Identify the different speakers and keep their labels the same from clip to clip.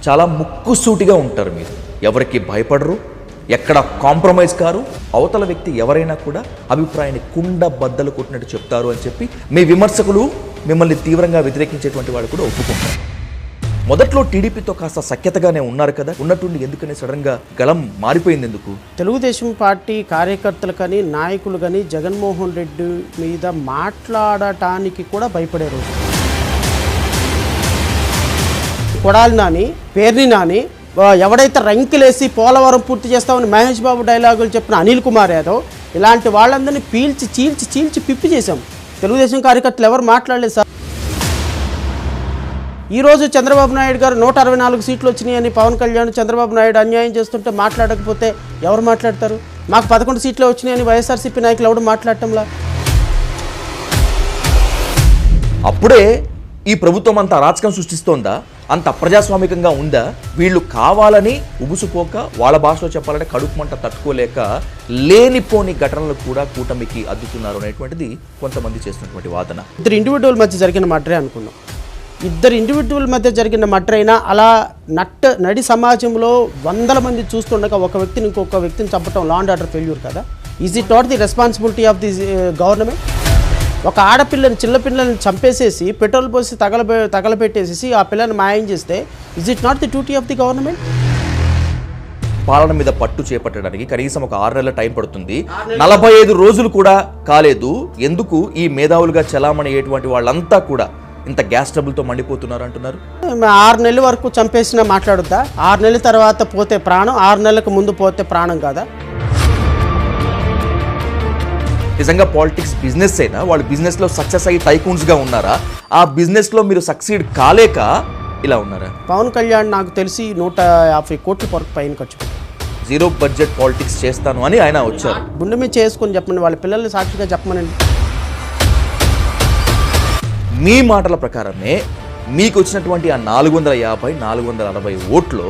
Speaker 1: చాలా ముక్కుసూటిగా ఉంటారు మీరు. ఎవరికి భయపడరు, ఎక్కడ కాంప్రమైజ్ కారు. అవతల వ్యక్తి ఎవరైనా కూడా అభిప్రాయాన్ని కుండ బద్దలు కొట్టినట్టు చెప్తారు అని చెప్పి మీ విమర్శకులు, మిమ్మల్ని తీవ్రంగా వ్యతిరేకించేటువంటి వాళ్ళు కూడా ఒప్పుకుంటారు. మొదట్లో టీడీపీతో కాస్త సఖ్యతగానే ఉన్నారు కదా, ఉన్నట్టుండి ఎందుకని సడన్గా గళం మారిపోయింది ఎందుకు?
Speaker 2: తెలుగుదేశం పార్టీ కార్యకర్తలు కానీ నాయకులు కానీ జగన్మోహన్ రెడ్డి మీద మాట్లాడటానికి కూడా భయపడే రోజు. కొడాలి నాని, పేర్ని నాని, ఎవడైతే రంకిలేసి పోలవరం పూర్తి చేస్తామని మహేష్ బాబు డైలాగులు చెప్పిన అనిల్ కుమార్ యాదవ్, ఇలాంటి వాళ్ళందరినీ పీల్చి చీల్చి పిప్పి చేశాం. తెలుగుదేశం కార్యకర్తలు ఎవరు మాట్లాడలేదు సార్. ఈరోజు చంద్రబాబు నాయుడు గారు 164 సీట్లు వచ్చినాయని పవన్ కళ్యాణ్ చంద్రబాబు నాయుడు అన్యాయం చేస్తుంటే మాట్లాడకపోతే ఎవరు మాట్లాడతారు? మాకు 11 సీట్లు వచ్చినాయని వైఎస్ఆర్సీపీ నాయకులు ఎవరు మాట్లాడటంలా?
Speaker 1: అప్పుడే ఈ ప్రభుత్వం అంత అరాచకం సృష్టిస్తోందా? అంత అప్రజాస్వామికంగా ఉందా? వీళ్ళు కావాలని ఉబుసుపోక, వాళ్ళ భాషలో చెప్పాలంటే కడుపు మంట తట్టుకోలేక లేనిపోని ఘటనలు కూడా కూటమికి అద్దుతున్నారు అనేటువంటిది కొంతమంది చేస్తున్నటువంటి వాదన.
Speaker 2: ఇద్దరు ఇండివిజువల్ మధ్య జరిగిన మర్డరే అనుకున్నాం. ఇద్దరు ఇండివిజువల్ మధ్య జరిగిన మర్డర్ అయినా అలా నడి సమాజంలో వందల మంది చూస్తుండగా ఒక వ్యక్తిని ఇంకొక వ్యక్తిని చంపటం లా అండ్ ఆర్డర్ ఫెయిల్యూర్ కదా? Is it not the responsibility of the government? ఒక ఆడపిల్లని, చిన్నపిల్లని చంపేసేసి పెట్రోల్ పోసి తగలబెట్టేసేసి ఆ పిల్లని మాయం చేస్తే is it not the duty of the government?
Speaker 1: పాలన మీద పట్టు చేపట్టడానికి కనీసం ఒక 6 నెలల టైం పడుతుంది. 45 రోజులు కూడా కాలేదు. ఎందుకు ఈ మేధావులుగా చలామణి అయ్యేటువంటి వాళ్ళంతా కూడా ఇంత గ్యాస్ ట్రబుల్తో మండిపోతున్నారు అంటున్నారు?
Speaker 2: 6 నెలల వరకు చంపేసినా మాట్లాడుద్దా? 6 నెలల తర్వాత పోతే ప్రాణం, 6 నెలలకు ముందు పోతే ప్రాణం కాదా?
Speaker 1: నిజంగా పాలిటిక్స్ బిజినెస్ అయినా వాళ్ళు బిజినెస్లో సక్సెస్ అయ్యి టైకూన్స్గా ఉన్నారా? ఆ బిజినెస్లో మీరు సక్సీడ్ కాలేక ఇలా ఉన్నారా?
Speaker 2: పవన్ కళ్యాణ్ నాకు తెలిసి 150 కోట్ల వరకు పైన ఖర్చు పెట్టారు.
Speaker 1: జీరో బడ్జెట్ పాలిటిక్స్ చేస్తాను అని ఆయన వచ్చారు.
Speaker 2: గుండె మీద చేసుకొని చెప్పండి, వాళ్ళ పిల్లల్ని సాక్షిగా చెప్పమనండి.
Speaker 1: మీ మాటల ప్రకారమే మీకు వచ్చినటువంటి ఆ 450-460 ఓట్లు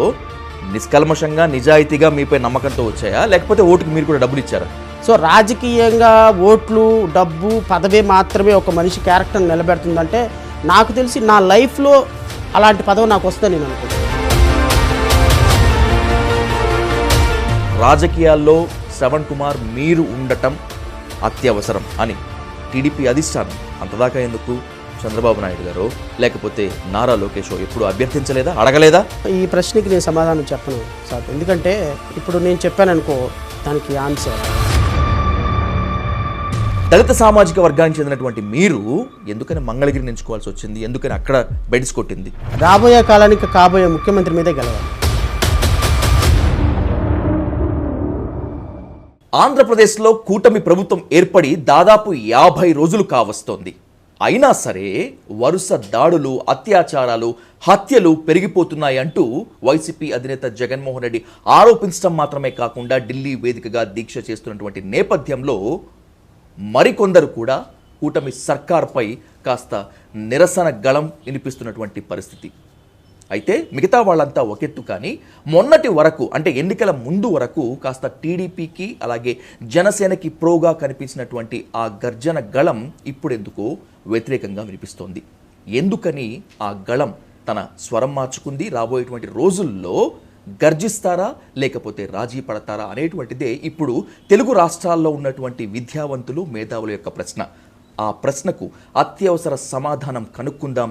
Speaker 1: నిష్కల్మషంగా, నిజాయితీగా మీపై నమ్మకంతో వచ్చాయా, లేకపోతే ఓటుకి మీరు కూడా డబ్బులు ఇచ్చారా?
Speaker 2: సో రాజకీయంగా ఓట్లు, డబ్బు, పదవి మాత్రమే ఒక మనిషి క్యారెక్టర్ నిలబెడుతుందంటే నాకు తెలిసి నా లైఫ్లో అలాంటి పదవి నాకు వస్తుందని నేను అనుకుంటున్నాను.
Speaker 1: రాజకీయాల్లో శ్రవణ్ కుమార్ మీరు ఉండటం అత్యవసరం అని టీడీపీ అధిష్టానం అంతదాకా ఎందుకు చంద్రబాబు నాయుడు గారు లేకపోతే నారా లోకేష్ ఎప్పుడు అభ్యర్థించలేదా, అడగలేదా?
Speaker 2: ఈ ప్రశ్నకి నేను సమాధానం చెప్పను సార్. ఎందుకంటే ఇప్పుడు నేను చెప్పాను అనుకో, దానికి ఆన్సర్.
Speaker 1: దళిత సామాజిక వర్గానికి చెందినటువంటి మీరు ఎందుకని మంగళగిరిని ఎంచుకోవాల్సి వచ్చింది? ఎందుకని అక్కడ బెడ్స్ కొట్టింది?
Speaker 2: రాబోయే కాలానికి కాబోయే ముఖ్యమంత్రి మీదే గెలవాలి.
Speaker 1: ఆంధ్రప్రదేశ్లో కూటమి ప్రభుత్వం ఏర్పడి దాదాపు 50 రోజులు కావస్తోంది. అయినా సరే వరుస దాడులు, అత్యాచారాలు, హత్యలు పెరిగిపోతున్నాయి అంటూ వైసీపీ అధినేత జగన్మోహన్ రెడ్డి ఆరోపించడం మాత్రమే కాకుండా ఢిల్లీ వేదికగా దీక్ష చేస్తున్నటువంటి నేపథ్యంలో మరికొందరు కూడా కూటమి సర్కార్పై కాస్త నిరసన గళం వినిపిస్తున్నటువంటి పరిస్థితి. అయితే మిగతా వాళ్ళంతా ఒకెత్తు, కానీ మొన్నటి వరకు అంటే ఎన్నికల ముందు వరకు కాస్త టీడీపీకి అలాగే జనసేనకి ప్రోగా కనిపించినటువంటి ఆ గర్జన గళం ఇప్పుడెందుకో వ్యతిరేకంగా వినిపిస్తోంది. ఎందుకని ఆ గళం తన స్వరం మార్చుకుంది? రాబోయేటువంటి రోజుల్లో గర్జిస్తారా లేకపోతే రాజీ పడతారా అనేటువంటిదే ఇప్పుడు తెలుగు రాష్ట్రాల్లో ఉన్నటువంటి విద్యావంతులు, మేధావుల యొక్క ప్రశ్న. ఆ ప్రశ్నకు అత్యవసర సమాధానం కనుక్కుందాం.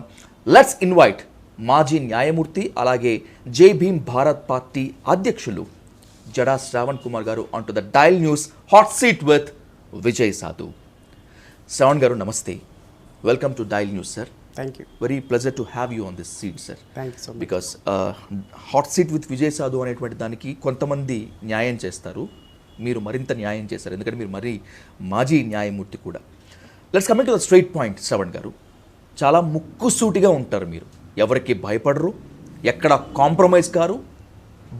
Speaker 1: లెట్స్ ఇన్వైట్ మాజీ న్యాయమూర్తి అలాగే జై భీమ్ భారత్ పార్టీ అధ్యక్షులు జడా శ్రావణ్ కుమార్ గారు on to the dial news hot seat with Vijay సాధు. శ్రావణ్ గారు నమస్తే, welcome to dial news sir.
Speaker 2: Thank you.
Speaker 1: Very pleasure to have you on this seat, sir.
Speaker 2: Thank you so much.
Speaker 1: Because hot seat with Vijay Sadhu అనేటువంటి దానికి కొంతమంది న్యాయం చేస్తారు, మీరు మరింత న్యాయం చేస్తారు, ఎందుకంటే మీరు మరీ మాజీ న్యాయమూర్తి కూడా. Let's coming to the straight point. Shravan గారు చాలా ముక్కుసూటిగా ఉంటారు మీరు, ఎవరికి భయపడరు, ఎక్కడ compromise car.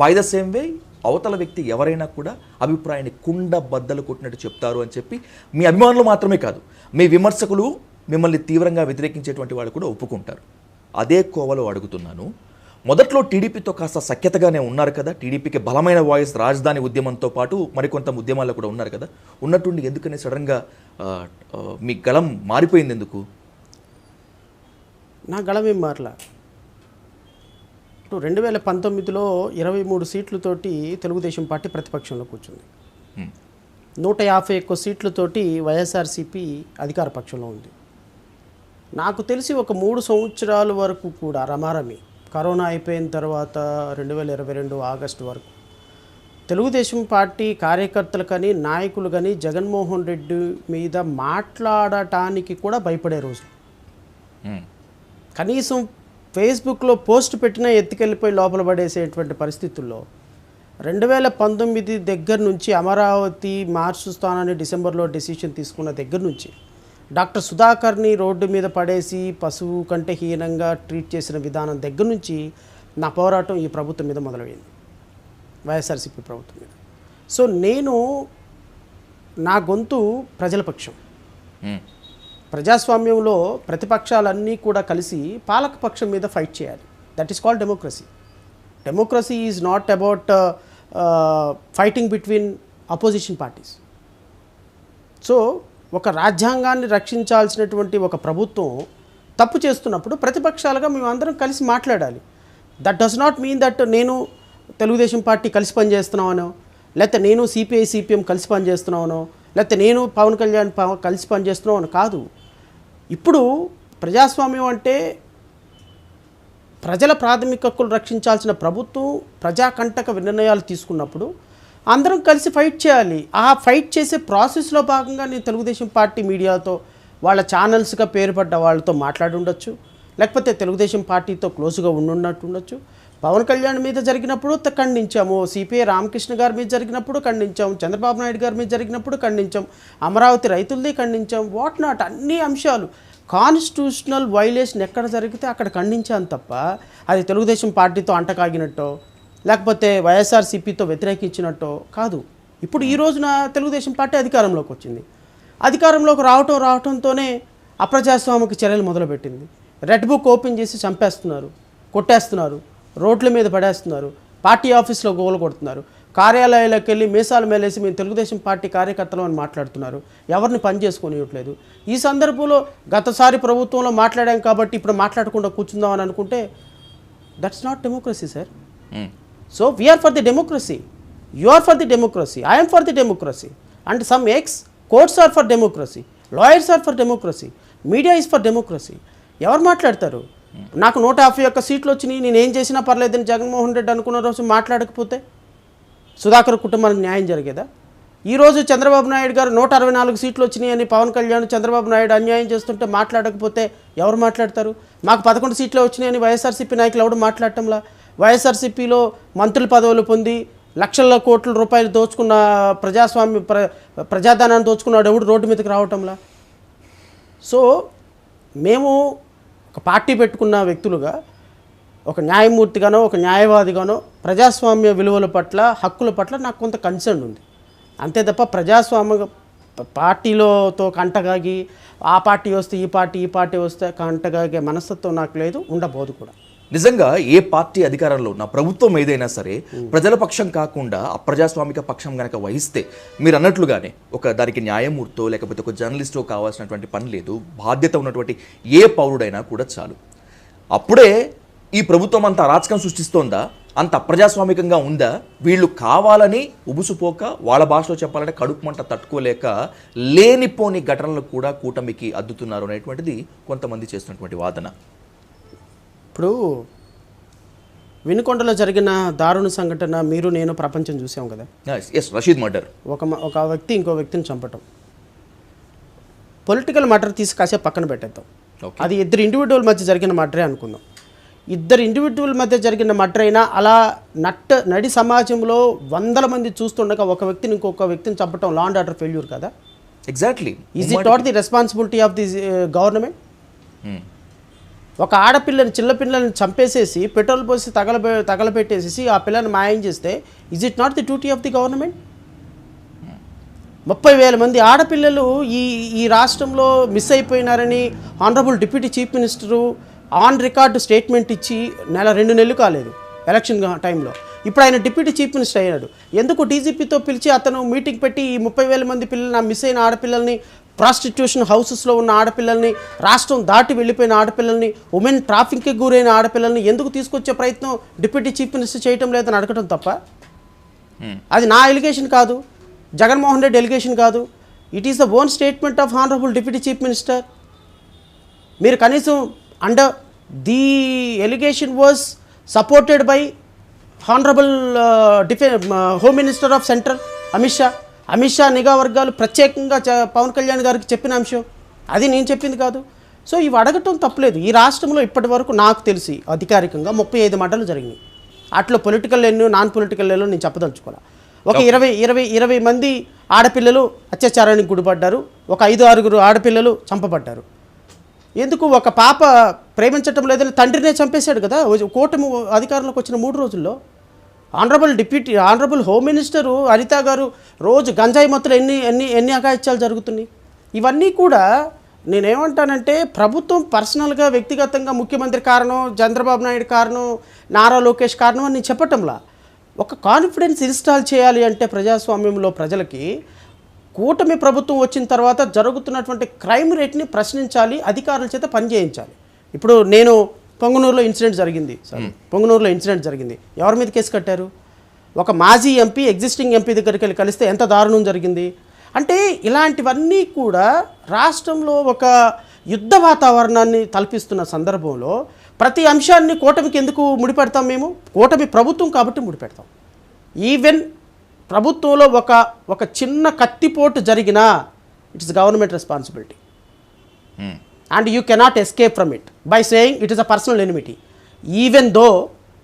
Speaker 1: By the same way అవతల వ్యక్తి ఎవరైనా కూడా అభిప్రాయాన్ని కుండ బద్దలు కొట్టినట్టు చెప్తారు అని చెప్పి మీ అభిమానులు మాత్రమే కాదు, మీ విమర్శకులు, మిమ్మల్ని తీవ్రంగా వ్యతిరేకించేటువంటి వాళ్ళు కూడా ఒప్పుకుంటారు. అదే కోవలో అడుగుతున్నాను, మొదట్లో టీడీపీతో కాస్త సఖ్యతగానే ఉన్నారు కదా, టీడీపీకి బలమైన వాయిస్ రాజధాని ఉద్యమంతో పాటు మరికొంత ఉద్యమాల్లో కూడా ఉన్నారు కదా, ఉన్నట్టుండి ఎందుకని సడన్గా మీ గళం మారిపోయింది ఎందుకు?
Speaker 2: నా గళం ఏం మారలా. ఇప్పుడు 2019లో 23 సీట్లతోటి తెలుగుదేశం పార్టీ ప్రతిపక్షంలో కూర్చుంది. 150 ఎక్కువ సీట్లతోటి వైఎస్ఆర్సీపీ అధికార పక్షంలో ఉంది. నాకు తెలిసి ఒక 3 సంవత్సరాల వరకు కూడా రమారమి కరోనా అయిపోయిన తర్వాత 2022 ఆగస్టు వరకు తెలుగుదేశం పార్టీ కార్యకర్తలు కానీ నాయకులు కానీ జగన్మోహన్ రెడ్డి మీద మాట్లాడటానికి కూడా భయపడే రోజు. కనీసం ఫేస్బుక్లో పోస్ట్ పెట్టినా ఎత్తుకెళ్ళిపోయి లోపల పడేసేటువంటి పరిస్థితుల్లో 2019 దగ్గర నుంచి అమరావతి మార్చుస్తానని డిసెంబర్లో డెసిషన్ తీసుకున్న దగ్గర నుంచి డాక్టర్ సుధాకర్ని రోడ్డు మీద పడేసి పశువు కంటే హీనంగా ట్రీట్ చేసిన విధానం దగ్గర నుంచి నా పోరాటం ఈ ప్రభుత్వం మీద మొదలైంది, వైఎస్ఆర్సీపీ ప్రభుత్వం మీద. సో నేను నా గొంతు ప్రజల పక్షం. ప్రజాస్వామ్యంలో ప్రతిపక్షాలన్నీ కూడా కలిసి పాలకపక్షం మీద ఫైట్ చేయాలి. That is called democracy. Democracy is not about fighting between opposition parties. So ఒక రాజ్యాంగాన్ని రక్షించాల్సినటువంటి ఒక ప్రభుత్వం తప్పు చేస్తున్నప్పుడు ప్రతిపక్షాలుగా మేము అందరం కలిసి మాట్లాడాలి. That does not mean that నేను తెలుగుదేశం పార్టీ కలిసి పనిచేస్తున్నామనో, లేకపోతే నేను సిపిఐ సిపిఎం కలిసి పనిచేస్తున్నామనో, లేకపోతే నేను పవన్ కళ్యాణ్ కలిసి పనిచేస్తున్నామని కాదు. ఇప్పుడు ప్రజాస్వామ్యం అంటే ప్రజల ప్రాథమిక హక్కులు రక్షించాల్సిన ప్రభుత్వం ప్రజాకంటక నిర్ణయాలు తీసుకున్నప్పుడు అందరం కలిసి ఫైట్ చేయాలి. ఆ ఫైట్ చేసే ప్రాసెస్లో భాగంగా నేను తెలుగుదేశం పార్టీ మీడియాతో వాళ్ళ ఛానల్స్గా పేరు పడ్డ వాళ్ళతో మాట్లాడి ఉండొచ్చు, లేకపోతే తెలుగుదేశం పార్టీతో క్లోజ్గా ఉండున్నట్టు ఉండొచ్చు. పవన్ కళ్యాణ్ మీద జరిగినప్పుడు ఖండించాము, సిపిఐ రామకృష్ణ గారి మీద జరిగినప్పుడు ఖండించాం, చంద్రబాబు నాయుడు గారి మీద జరిగినప్పుడు ఖండించాం, అమరావతి రైతులది ఖండించాం, వాట్ నాట్ అన్ని అంశాలు. కాన్స్టిట్యూషనల్ వైలేషన్ ఎక్కడ జరిగితే అక్కడ ఖండించాను తప్ప అది తెలుగుదేశం పార్టీతో అంటకాగినట్టో లేకపోతే వైఎస్ఆర్సీపీతో వ్యతిరేకించినట్టో కాదు. ఇప్పుడు ఈ రోజున తెలుగుదేశం పార్టీ అధికారంలోకి వచ్చింది. అధికారంలోకి రావటంతోనే అప్రజాస్వామిక చర్యలు మొదలుపెట్టింది. రెడ్ బుక్ ఓపెన్ చేసి చంపేస్తున్నారు, కొట్టేస్తున్నారు, రోడ్ల మీద పడేస్తున్నారు, పార్టీ ఆఫీస్లో గోలు కొడుతున్నారు, కార్యాలయాలకు వెళ్ళి మీసాలు మేలేసి మేము తెలుగుదేశం పార్టీ కార్యకర్తలు అని మాట్లాడుతున్నారు, ఎవరిని పని చేసుకొనివ్వట్లేదు. ఈ సందర్భంలో గతసారి ప్రభుత్వంలో మాట్లాడాం కాబట్టి ఇప్పుడు మాట్లాడకుండా కూర్చుందామని అనుకుంటే that's not democracy sir. So we are for the democracy, you are for the democracy, I'm for the democracy and some courts are for democracy, lawyers are for democracy, media is for democracy. ఎవరు మాట్లాడతారు? నాకు 151 సీట్లు వచ్చినాయి, నేను ఏం చేసినా పర్లేదని జగన్మోహన్ రెడ్డి అనుకున్న రోజు మాట్లాడకపోతే సుధాకర్ కుటుంబానికి న్యాయం జరిగేదా? ఈరోజు చంద్రబాబు నాయుడు గారు 164 సీట్లు వచ్చినాయి అని పవన్ కళ్యాణ్ చంద్రబాబు నాయుడు అన్యాయం చేస్తుంటే మాట్లాడకపోతే ఎవరు మాట్లాడతారు? మాకు 11 సీట్లు వచ్చినాయని వైఎస్ఆర్సీపీ నాయకులు ఎవడు మాట్లాడటంలా? వైఎస్ఆర్సీపీలో మంత్రుల పదవులు పొంది లక్షల కోట్ల రూపాయలు దోచుకున్న ప్రజాధనాన్ని దోచుకున్నాడు ఎవడు రోడ్డు మీదకి రావటంలా? సో మేము ఒక పార్టీ పెట్టుకున్న వ్యక్తులుగా, ఒక న్యాయమూర్తిగానో ఒక న్యాయవాదిగానో ప్రజాస్వామ్య విలువల పట్ల హక్కుల పట్ల నాకు కొంత కన్సర్న్ ఉంది. అంతే తప్ప ప్రజాస్వామ్య పార్టీలతో కంటగాగి ఆ పార్టీ వస్తే ఈ పార్టీ వస్తే కంటగాగే మనస్తత్వం నాకు లేదు, ఉండబోదు కూడా.
Speaker 1: నిజంగా ఏ పార్టీ అధికారంలో ఉన్న ప్రభుత్వం ఏదైనా సరే ప్రజల పక్షం కాకుండా అప్రజాస్వామిక పక్షం గనక వహిస్తే మీరు అన్నట్లుగానే ఒక దానికి న్యాయమూర్తో లేకపోతే ఒక జర్నలిస్టో కావాల్సినటువంటి పని లేదు. బాధ్యత ఉన్నటువంటి ఏ పౌరుడైనా కూడా చాలు. అప్పుడే ఈ ప్రభుత్వం అంత అరాచకం సృష్టిస్తోందా, అంత అప్రజాస్వామికంగా ఉందా, వీళ్ళు కావాలని ఉబుసుపోక వాళ్ళ భాషలో చెప్పాలంటే కడుపు మంట తట్టుకోలేక లేనిపోని ఘటనలు కూడా కూటమికి అద్దుతున్నారు అనేటువంటిది కొంతమంది చేస్తున్నటువంటి వాదన.
Speaker 2: ఇప్పుడు వినుకొండలో జరిగిన దారుణ సంఘటన మీరు నేను ప్రపంచం చూసాం కదా.
Speaker 1: రషీద్ మర్డర్,
Speaker 2: ఒక వ్యక్తి ఇంకో వ్యక్తిని చంపటం, పొలిటికల్ మర్డర్ తీసి కాసేపు పక్కన పెట్టేద్దాం. అది ఇద్దరు ఇండివిజువల్ మధ్య జరిగిన మర్డరే అనుకుందాం. ఇద్దరు ఇండివిజువల్ మధ్య జరిగిన మర్డర్ అయినా అలా నడి సమాజంలో వందల మంది చూస్తుండగా ఒక వ్యక్తిని ఇంకొక వ్యక్తిని చంపటం లా అండ్ ఆర్డర్ ఫెయిల్యూర్ కదా.
Speaker 1: Exactly.
Speaker 2: Is it not the responsibility of the government? ఒక ఆడపిల్లని చిన్నపిల్లని చంపేసేసి పెట్రోల్ పోసి తగలబెట్టేసేసి ఆ పిల్లని మాయం చేస్తే is it not the duty of the government? 30,000 మంది ఆడపిల్లలు ఈ రాష్ట్రంలో మిస్ అయిపోయినారని honourable deputy chief minister on record statement ఇచ్చి 2 నెలలు కాలేదు ఎలక్షన్ టైంలో. ఇప్పుడు ఆయన డిప్యూటీ చీఫ్ మినిస్టర్ అయ్యాడు. ఎందుకు డీజీపీతో పిలిచి అతను మీటింగ్ పెట్టి ఈ 30,000 మంది పిల్లలు మిస్ అయిన ఆడపిల్లల్ని ప్రాస్టిట్యూషన్ హౌసెస్లో ఉన్న ఆడపిల్లల్ని, రాష్ట్రం దాటి వెళ్ళిపోయిన ఆడపిల్లల్ని, ఉమెన్ ట్రాఫిక్కి గురైన ఆడపిల్లల్ని ఎందుకు తీసుకొచ్చే ప్రయత్నం డిప్యూటీ చీఫ్ మినిస్టర్ చేయటం లేదని అడగటం తప్ప. అది నా ఎలిగేషన్ కాదు, జగన్మోహన్ రెడ్డి ఎలిగేషన్ కాదు. It is the own statement of honourable deputy chief minister. మీరు కనీసం under the allegation was supported by honourable home minister of central Amit Shah నిఘా వర్గాలు ప్రత్యేకంగా పవన్ కళ్యాణ్ గారికి చెప్పిన అంశం, అది నేను చెప్పింది కాదు. సో ఇవి అడగటం తప్పలేదు. ఈ రాష్ట్రంలో ఇప్పటి వరకు నాకు తెలిసి అధికారికంగా 35 మర్డర్లు జరిగినాయి. అట్లా పొలిటికల్ ఎన్నో నాన్ పొలిటికల్ ఎన్నో నేను చెప్పదలుచుకోవాలి. ఒక 20 మంది ఆడపిల్లలు అత్యాచారానికి గుడిపడ్డారు, ఒక 5-6 ఆడపిల్లలు చంపబడ్డారు. ఎందుకు? ఒక పాప ప్రేమించటం లేదని తండ్రినే చంపేశాడు కదా కూటమి అధికారంలోకి వచ్చిన 3 రోజుల్లో. ఆనరబుల్ హోమ్ మినిస్టరు అనిత గారు రోజు గంజాయి మత్తులు ఎన్ని అఘాయిత్యాలు జరుగుతున్నాయి. ఇవన్నీ కూడా నేనేమంటానంటే ప్రభుత్వం పర్సనల్గా వ్యక్తిగతంగా ముఖ్యమంత్రి కారణం, చంద్రబాబు నాయుడు కారణం, నారా లోకేష్ కారణం అని చెప్పటంలా ఒక కాన్ఫిడెన్స్ ఇన్స్టాల్ చేయాలి అంటే ప్రజాస్వామ్యంలో ప్రజలకి కూటమి ప్రభుత్వం వచ్చిన తర్వాత జరుగుతున్నటువంటి క్రైమ్ రేట్ని ప్రశ్నించాలి, అధికారుల చేత పనిచేయించాలి. ఇప్పుడు నేను పొంగనూరులో ఇన్సిడెంట్ జరిగింది. ఎవరి మీద కేసు కట్టారు? ఒక మాజీ ఎంపీ ఎగ్జిస్టింగ్ ఎంపీ దగ్గరికి వెళ్ళి కలిస్తే ఎంత దారుణం జరిగింది. అంటే ఇలాంటివన్నీ కూడా రాష్ట్రంలో ఒక యుద్ధ వాతావరణాన్ని తలపిస్తున్న సందర్భంలో ప్రతి అంశాన్ని కూటమికి ఎందుకు ముడిపెడతాం? మేము కూటమి ప్రభుత్వం కాబట్టి ముడిపెడతాం. ఈవెన్ ప్రభుత్వంలో ఒక చిన్న కత్తిపోటు జరిగినా it's government responsibility and you cannot escape from it by saying it is a personal enmity, even though